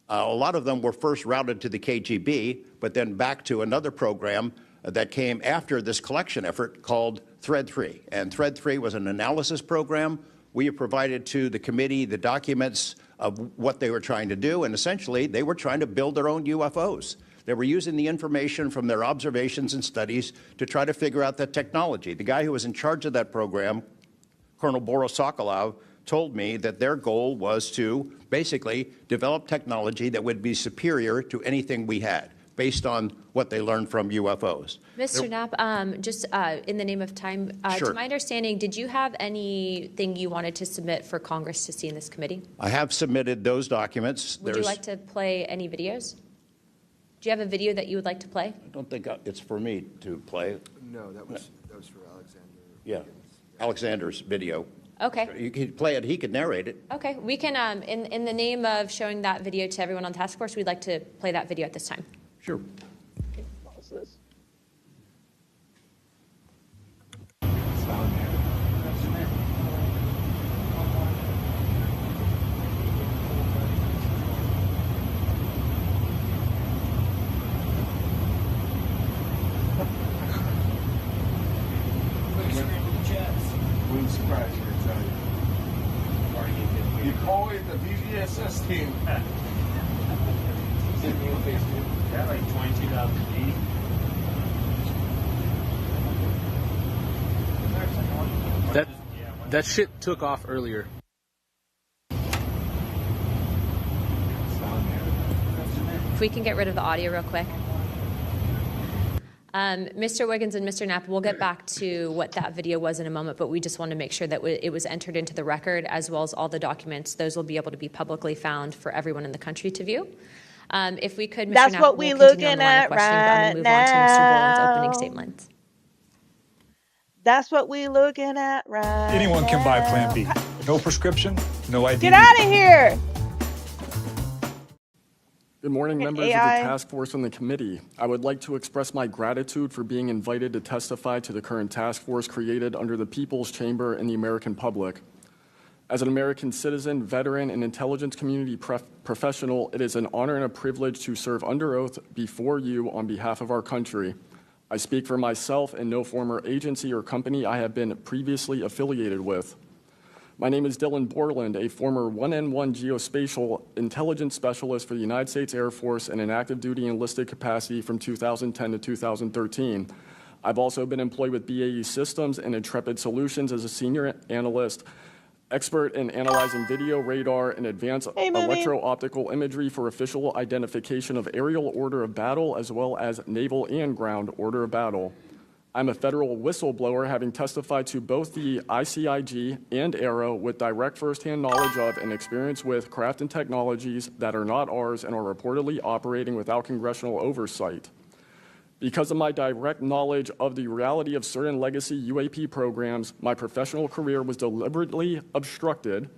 A lot of them were first routed to the KGB, but then back to another program that came after this collection effort called Thread 3. And Thread 3 was an analysis program. We have provided to the committee the documents of what they were trying to do, and essentially they were trying to build their own UFOs. They were using the information from their observations and studies to try to figure out the technology. The guy who was in charge of that program, Colonel Boris Sokolov, told me that their goal was to basically develop technology that would be superior to anything we had, based on what they learned from UFOs. Mr. Knapp, just in the name of time, Sure. to my understanding, did you have anything you wanted to submit for Congress to see in this committee? I have submitted those documents. Would you like to play any videos? Do you have a video that you would like to play? I don't think it's for me to play. No, that was for Alexander. Yeah, Alexander's video. Okay. You could play it. He could narrate it. Okay. We can, in the name of showing that video to everyone on task force, we'd like to play that video at this time. Sure. Pause this. Wouldn't surprise you, I tell you. You call it the VVSS team. Yeah, like 22,000 feet. That shit took off earlier. If we can get rid of the audio real quick. Mr. Wiggins and Mr. Knapp, we'll get back to what that video was in a moment, but we just want to make sure that it was entered into the record, as well as all the documents. Those will be able to be publicly found for everyone in the country to view. If we could, Mr. That's Knapp, what we'll we continue on looking the line of at questioning, but I'm right going to move on to Mr. Boland's opening now. statement. That's what we looking at right Anyone can buy Plan now. B. No prescription, no ID. Get out of here! Good morning, Fucking members of AI. the task force and the committee. I would like to express my gratitude for being invited to testify to the current task force created under the People's Chamber and the American public. As an American citizen, veteran, and intelligence community professional, it is an honor and a privilege to serve under oath before you on behalf of our country. I speak for myself and no former agency or company I have been previously affiliated with. My name is Dylan Borland, a former 1N1 geospatial intelligence specialist for the United States Air Force in an active duty enlisted capacity from 2010 to 2013. I've also been employed with BAE Systems and Intrepid Solutions as a senior analyst, expert in analyzing video, radar, and advanced electro-optical imagery for official identification of aerial order of battle, as well as naval and ground order of battle. I'm a federal whistleblower, having testified to both the ICIG and ARROW with direct firsthand knowledge of and experience with craft and technologies that are not ours and are reportedly operating without congressional oversight. Because of my direct knowledge of the reality of certain legacy UAP programs, my professional career was deliberately obstructed,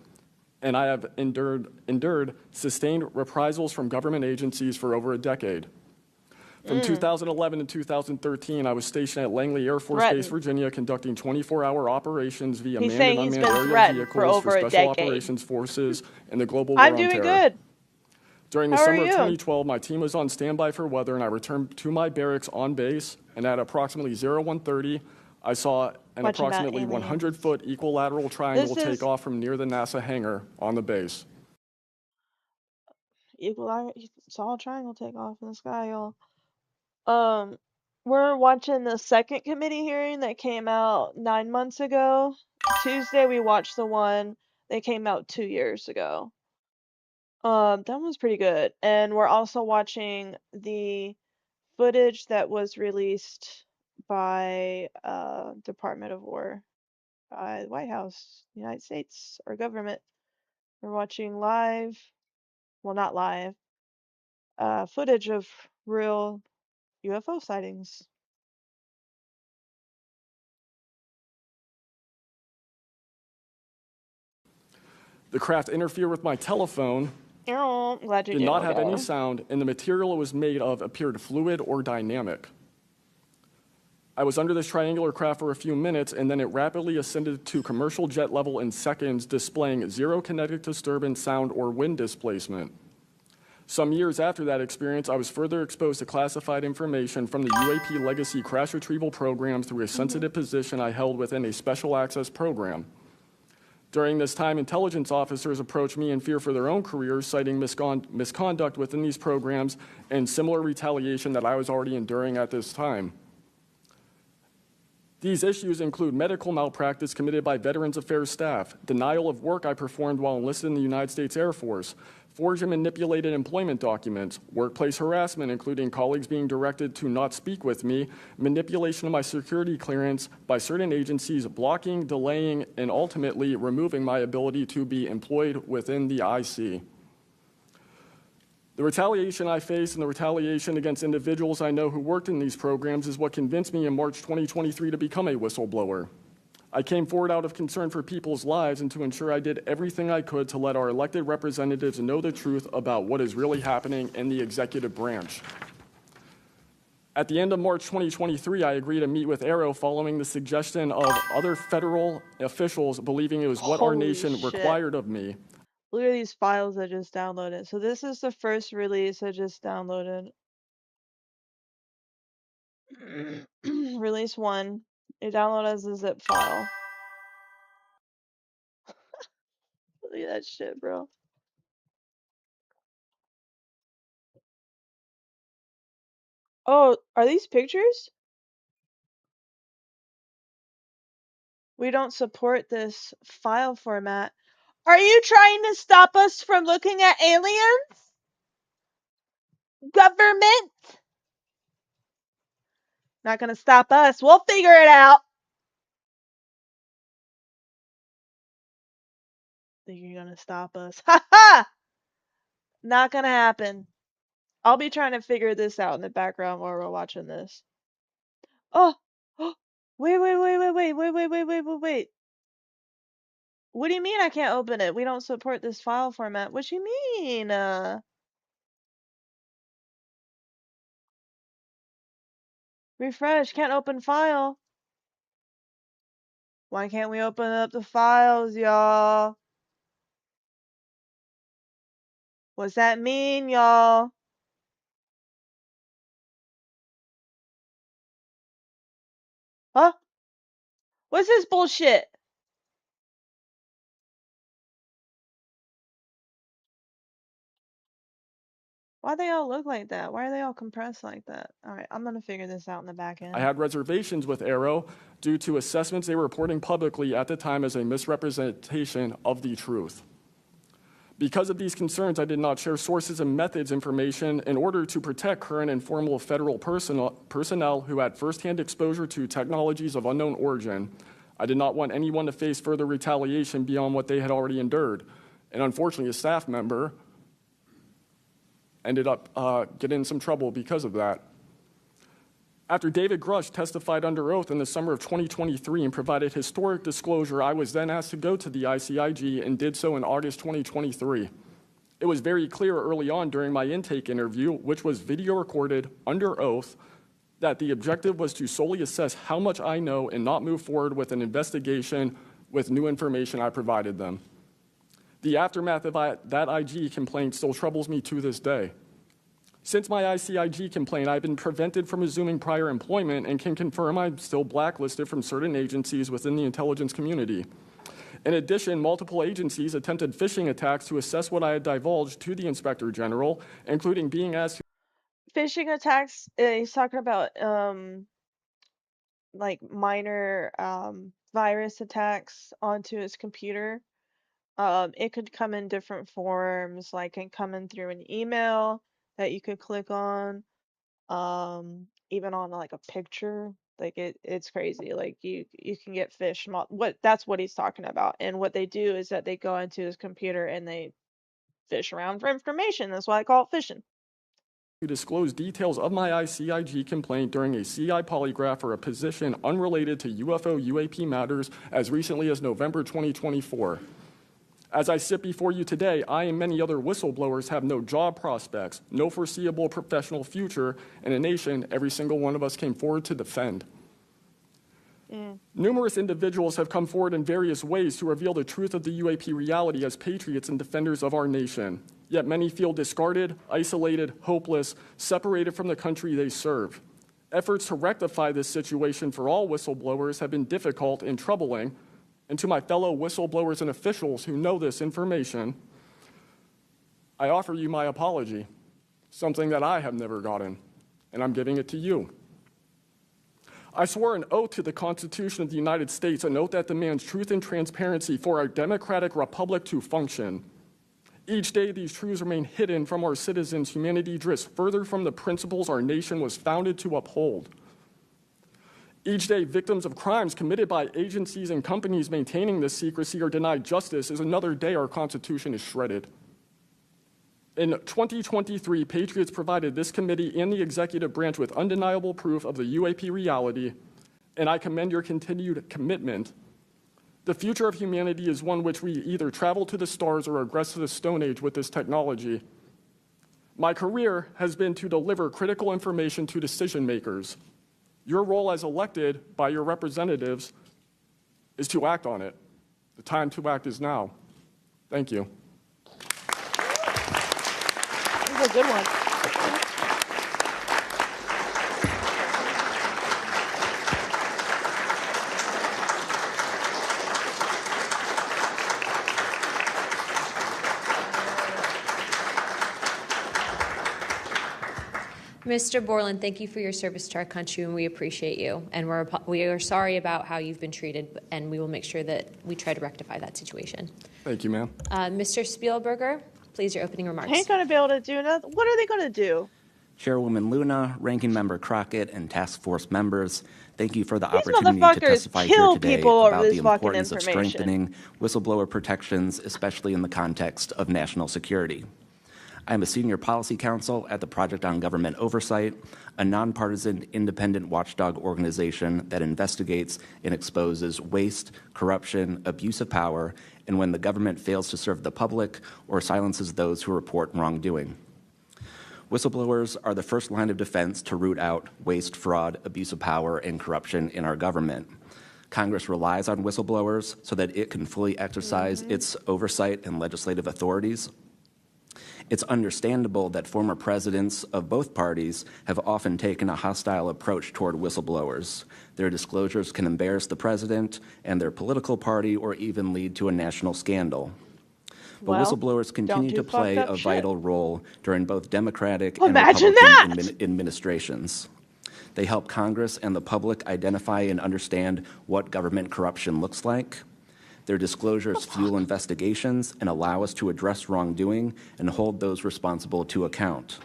and I have endured sustained reprisals from government agencies for over a decade. From 2011 to 2013, I was stationed at Langley Air Force Base, Virginia, conducting 24-hour operations via manned and unmanned aerial vehicles for Special Operations Forces and the Global War on Terror. I'm doing good. During the summer of 2012, my team was on standby for weather, and I returned to my barracks on base, and at approximately 01:30, I saw an approximately 100-foot equilateral triangle take off from near the NASA hangar on the base. Equilateral, saw a triangle take off in the sky, y'all. We're watching the second committee hearing that came out 9 months ago. Tuesday we watched the one that came out 2 years ago. That was pretty good. And we're also watching the footage that was released by Department of War, by the White House, United States, our government. We're watching live, well, not live, footage of real UFO sightings. The craft interfered with my telephone, Glad you did not have any sound, and the material it was made of appeared fluid or dynamic. I was under this triangular craft for a few minutes, and then it rapidly ascended to commercial jet level in seconds, displaying zero kinetic disturbance, sound, or wind displacement. Some years after that experience, I was further exposed to classified information from the UAP legacy crash retrieval program through a sensitive position I held within a special access program. During this time, intelligence officers approached me in fear for their own careers, citing misconduct within these programs and similar retaliation that I was already enduring at this time. These issues include medical malpractice committed by Veterans Affairs staff, denial of work I performed while enlisted in the United States Air Force, forged and manipulated employment documents, workplace harassment, including colleagues being directed to not speak with me, manipulation of my security clearance by certain agencies, blocking, delaying, and ultimately removing my ability to be employed within the IC. The retaliation I face and the retaliation against individuals I know who worked in these programs is what convinced me in March 2023 to become a whistleblower. I came forward out of concern for people's lives and to ensure I did everything I could to let our elected representatives know the truth about what is really happening in the executive branch. At the end of March 2023, I agreed to meet with ARROW following the suggestion of other federal officials believing it was what our nation required of me. Look at these files I just downloaded. So this is the first release I just downloaded. Release 1. It downloaded as a zip file. Look at that shit, bro. Oh, are these pictures? We don't support this file format. Are you trying to stop us from looking at aliens? Government? Not gonna stop us. We'll figure it out. Think you're gonna stop us? Ha ha! Not gonna happen. I'll be trying to figure this out in the background while we're watching this. Oh, oh, wait. What do you mean I can't open it? We don't support this file format. What you mean? Refresh, can't open file. Why can't we open up the files, y'all? What's that mean, y'all? Huh? What's this bullshit? Why they all look like that? Why are they all compressed like that? All right, I'm gonna figure this out in the back end. I had reservations with Arrow due to assessments they were reporting publicly at the time as a misrepresentation of the truth. Because of these concerns, I did not share sources and methods information in order to protect current and former federal personnel who had firsthand exposure to technologies of unknown origin. I did not want anyone to face further retaliation beyond what they had already endured. And unfortunately, a staff member ended up getting in some trouble because of that. After David Grush testified under oath in the summer of 2023 and provided historic disclosure, I was then asked to go to the ICIG and did so in August 2023. It was very clear early on during my intake interview, which was video recorded under oath, that the objective was to solely assess how much I know and not move forward with an investigation with new information I provided them. The aftermath of that IG complaint still troubles me to this day. Since my ICIG complaint, I've been prevented from resuming prior employment and can confirm I'm still blacklisted from certain agencies within the intelligence community. In addition, multiple agencies attempted phishing attacks to assess what I had divulged to the Inspector General, including being asked to Phishing attacks, he's talking about like minor virus attacks onto his computer. It could come in different forms, like it come in through an email that you could click on, even on like a picture. Like it's crazy. Like you can get phish. That's what he's talking about. And what they do is that they go into his computer and they fish around for information. That's why I call it phishing. to disclose details of my ICIG complaint during a CI polygraph for a position unrelated to UFO UAP matters as recently as November 2024. As I sit before you today, I and many other whistleblowers have no job prospects, no foreseeable professional future in a nation every single one of us came forward to defend. Numerous individuals have come forward in various ways to reveal the truth of the UAP reality as patriots and defenders of our nation. Yet many feel discarded, isolated, hopeless, separated from the country they serve. Efforts to rectify this situation for all whistleblowers have been difficult and troubling. And to my fellow whistleblowers and officials who know this information, I offer you my apology, something that I have never gotten, and I'm giving it to you. I swore an oath to the Constitution of the United States, an oath that demands truth and transparency for our democratic republic to function. Each day, these truths remain hidden from our citizens. Humanity drifts further from the principles our nation was founded to uphold. Each day, victims of crimes committed by agencies and companies maintaining this secrecy are denied justice as another day our Constitution is shredded. In 2023, Patriots provided this committee and the executive branch with undeniable proof of the UAP reality, and I commend your continued commitment. The future of humanity is one which we either travel to the stars or regress to the Stone Age with this technology. My career has been to deliver critical information to decision makers. Your role as elected by your representatives is to act on it. The time to act is now. Thank you. This is a good one. Mr. Borland, thank you for your service to our country, and we appreciate you. And we are sorry about how you've been treated, and we will make sure that we try to rectify that situation. Thank you, ma'am. Mr. Spielberger, please, your opening remarks. Ain't gonna be able to do nothing. What are they gonna do? Chairwoman Luna, Ranking Member Crockett, and Task Force members, thank you for the These opportunity to motherfuckers testify here kill today people over about this the fucking importance of information. strengthening whistleblower protections, especially in the context of national security. I am a senior policy counsel at the Project on Government Oversight, a nonpartisan independent watchdog organization that investigates and exposes waste, corruption, abuse of power, and when the government fails to serve the public or silences those who report wrongdoing. Whistleblowers are the first line of defense to root out waste, fraud, abuse of power, and corruption in our government. Congress relies on whistleblowers so that it can fully exercise its oversight and legislative authorities. It's understandable that former presidents of both parties have often taken a hostile approach toward whistleblowers. Their disclosures can embarrass the president and their political party or even lead to a national scandal. But Well, whistleblowers continue to play a vital role during both Democratic and Republican administrations. They help Congress and the public identify and understand what government corruption looks like. Their disclosures fuel investigations and allow us to address wrongdoing and hold those responsible to account.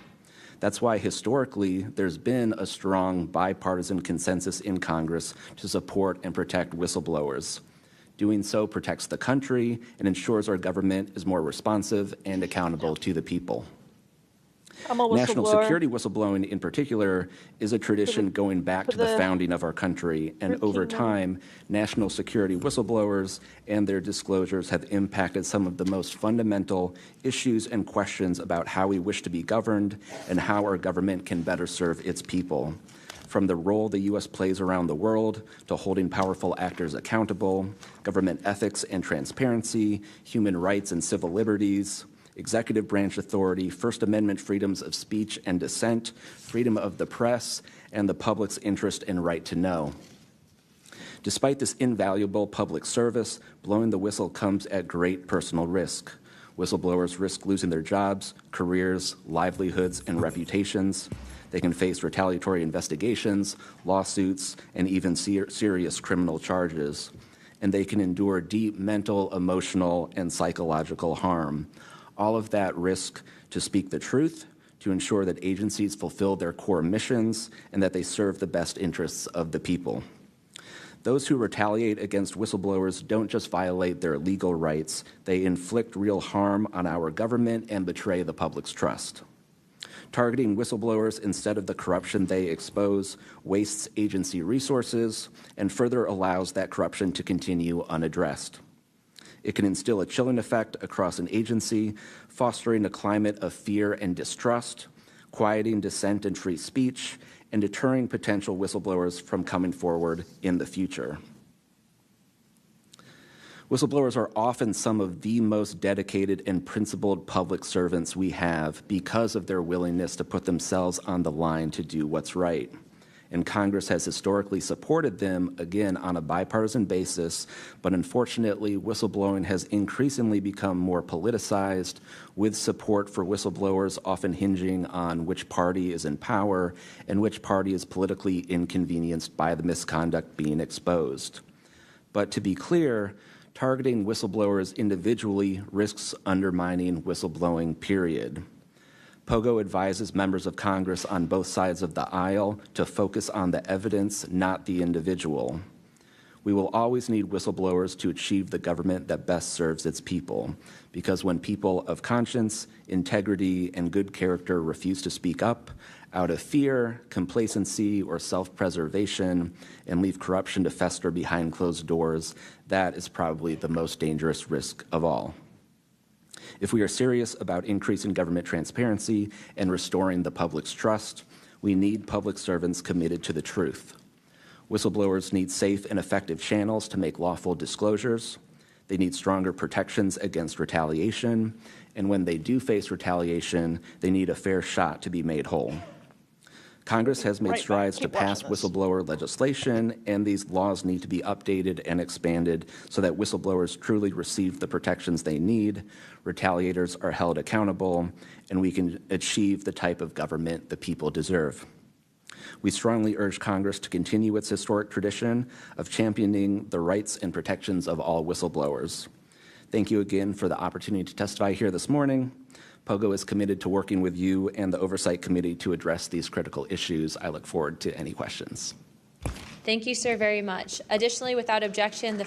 That's why historically there's been a strong bipartisan consensus in Congress to support and protect whistleblowers. Doing so protects the country and ensures our government is more responsive and accountable to the people. I'm a National whistleblower. security whistleblowing in particular is a tradition going back to the founding of our country, and over time, national security whistleblowers and their disclosures have impacted some of the most fundamental issues and questions about how we wish to be governed and how our government can better serve its people. From the role the U.S. plays around the world to holding powerful actors accountable, government ethics and transparency, human rights and civil liberties, executive branch authority, First Amendment freedoms of speech and dissent, freedom of the press, and the public's interest and right to know. Despite this invaluable public service, blowing the whistle comes at great personal risk. Whistleblowers risk losing their jobs, careers, livelihoods, and reputations. They can face retaliatory investigations, lawsuits, and even serious criminal charges. And they can endure deep mental, emotional, and psychological harm. All of that risk to speak the truth, to ensure that agencies fulfill their core missions, and that they serve the best interests of the people. Those who retaliate against whistleblowers don't just violate their legal rights, they inflict real harm on our government and betray the public's trust. Targeting whistleblowers instead of the corruption they expose wastes agency resources and further allows that corruption to continue unaddressed. It can instill a chilling effect across an agency, fostering a climate of fear and distrust, quieting dissent and free speech, and deterring potential whistleblowers from coming forward in the future. Whistleblowers are often some of the most dedicated and principled public servants we have because of their willingness to put themselves on the line to do what's right. And Congress has historically supported them, again, on a bipartisan basis, but unfortunately, whistleblowing has increasingly become more politicized, with support for whistleblowers often hinging on which party is in power and which party is politically inconvenienced by the misconduct being exposed. But to be clear, targeting whistleblowers individually risks undermining whistleblowing, period. POGO advises members of Congress on both sides of the aisle to focus on the evidence, not the individual. We will always need whistleblowers to achieve the government that best serves its people, because when people of conscience, integrity, and good character refuse to speak up out of fear, complacency, or self-preservation, and leave corruption to fester behind closed doors, that is probably the most dangerous risk of all. If we are serious about increasing government transparency and restoring the public's trust, we need public servants committed to the truth. Whistleblowers need safe and effective channels to make lawful disclosures. They need stronger protections against retaliation. And when they do face retaliation, they need a fair shot to be made whole. Congress has made strides to pass whistleblower legislation, and these laws need to be updated and expanded so that whistleblowers truly receive the protections they need, retaliators are held accountable, and we can achieve the type of government the people deserve. We strongly urge Congress to continue its historic tradition of championing the rights and protections of all whistleblowers. Thank you again for the opportunity to testify here this morning. POGO is committed to working with you and the Oversight Committee to address these critical issues. I look forward to any questions. Thank you, sir, very much. Additionally, without objection, the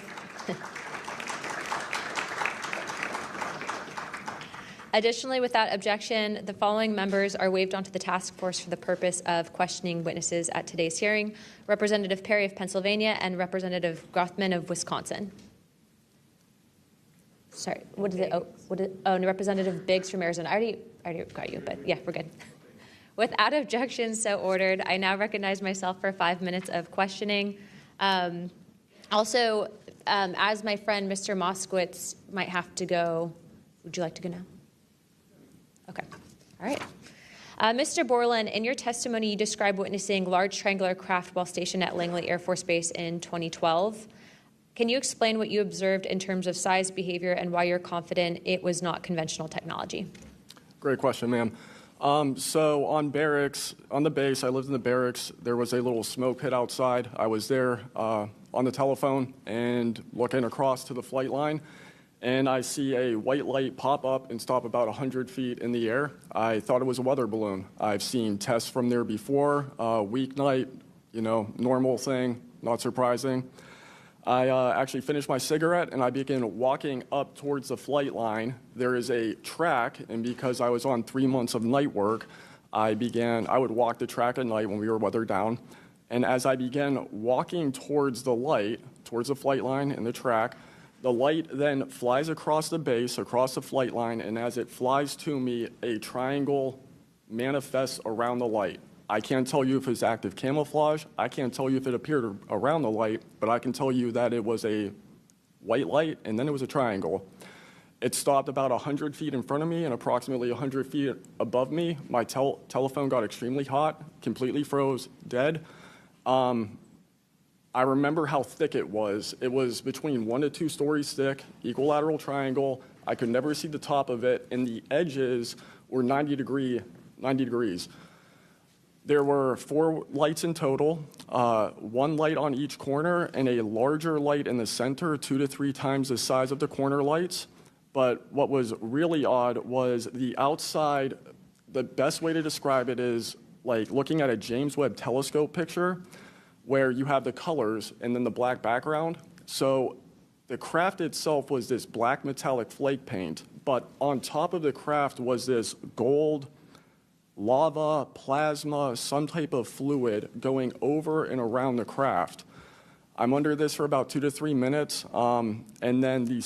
following members are waived onto the task force for the purpose of questioning witnesses at today's hearing: Representative Perry of Pennsylvania and Representative Grothman of Wisconsin. Sorry, what is it? Oh, no, Representative Biggs from Arizona. I already got you, but yeah, we're good. Without objection, so ordered. I now recognize myself for 5 minutes of questioning. Also, as my friend Mr. Moskowitz might have to go, would you like to go now? Okay. All right. Mr. Borland, in your testimony, you described witnessing large triangular craft while stationed at Langley Air Force Base in 2012. Can you explain what you observed in terms of size, behavior, and why you're confident it was not conventional technology? Great question, ma'am. So on the base, I lived in the barracks. There was a little smoke pit outside. I was there on the telephone and looking across to the flight line, and I see a white light pop up and stop about 100 feet in the air. I thought it was a weather balloon. I've seen tests from there before, weeknight, normal thing, not surprising. I actually finished my cigarette and I began walking up towards the flight line. There is a track, and because I was on 3 months of night work, I would walk the track at night when we were weather down. And as I began walking towards the light, towards the flight line and the track, the light then flies across the base, across the flight line, and as it flies to me, a triangle manifests around the light. I can't tell you if it's active camouflage. I can't tell you if it appeared around the light, but I can tell you that it was a white light, and then it was a triangle. It stopped about 100 feet in front of me and approximately 100 feet above me. My telephone got extremely hot, completely froze, dead. I remember how thick it was. It was between 1 to 2 stories thick, equilateral triangle. I could never see the top of it, and the edges were 90 degrees. There were 4 lights in total, 1 light on each corner and a larger light in the center, 2 to 3 times the size of the corner lights. But what was really odd was the outside. The best way to describe it is like looking at a James Webb telescope picture where you have the colors and then the black background. So the craft itself was this black metallic flake paint, but on top of the craft was this gold lava, plasma, some type of fluid going over and around the craft. I'm under this for about 2 to 3 minutes, and then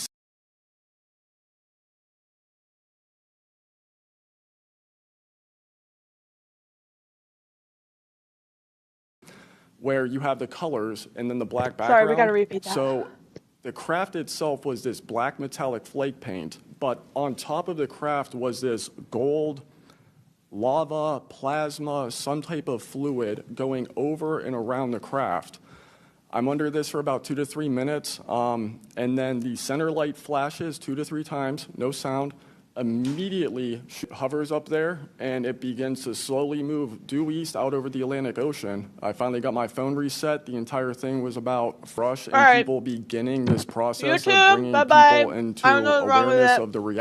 where you have the colors and then the black background. Sorry, we got to repeat that. So the craft itself was this black metallic flake paint, but on top of the craft was this gold lava, plasma, some type of fluid going over and around the craft. I'm under this for about 2 to 3 minutes, and then the center light flashes 2 to 3 times, no sound, immediately hovers up there, and it begins to slowly move due east out over the Atlantic Ocean. I finally got my phone reset. The entire thing was about rush and people beginning this process of bringing people into awareness of the reality.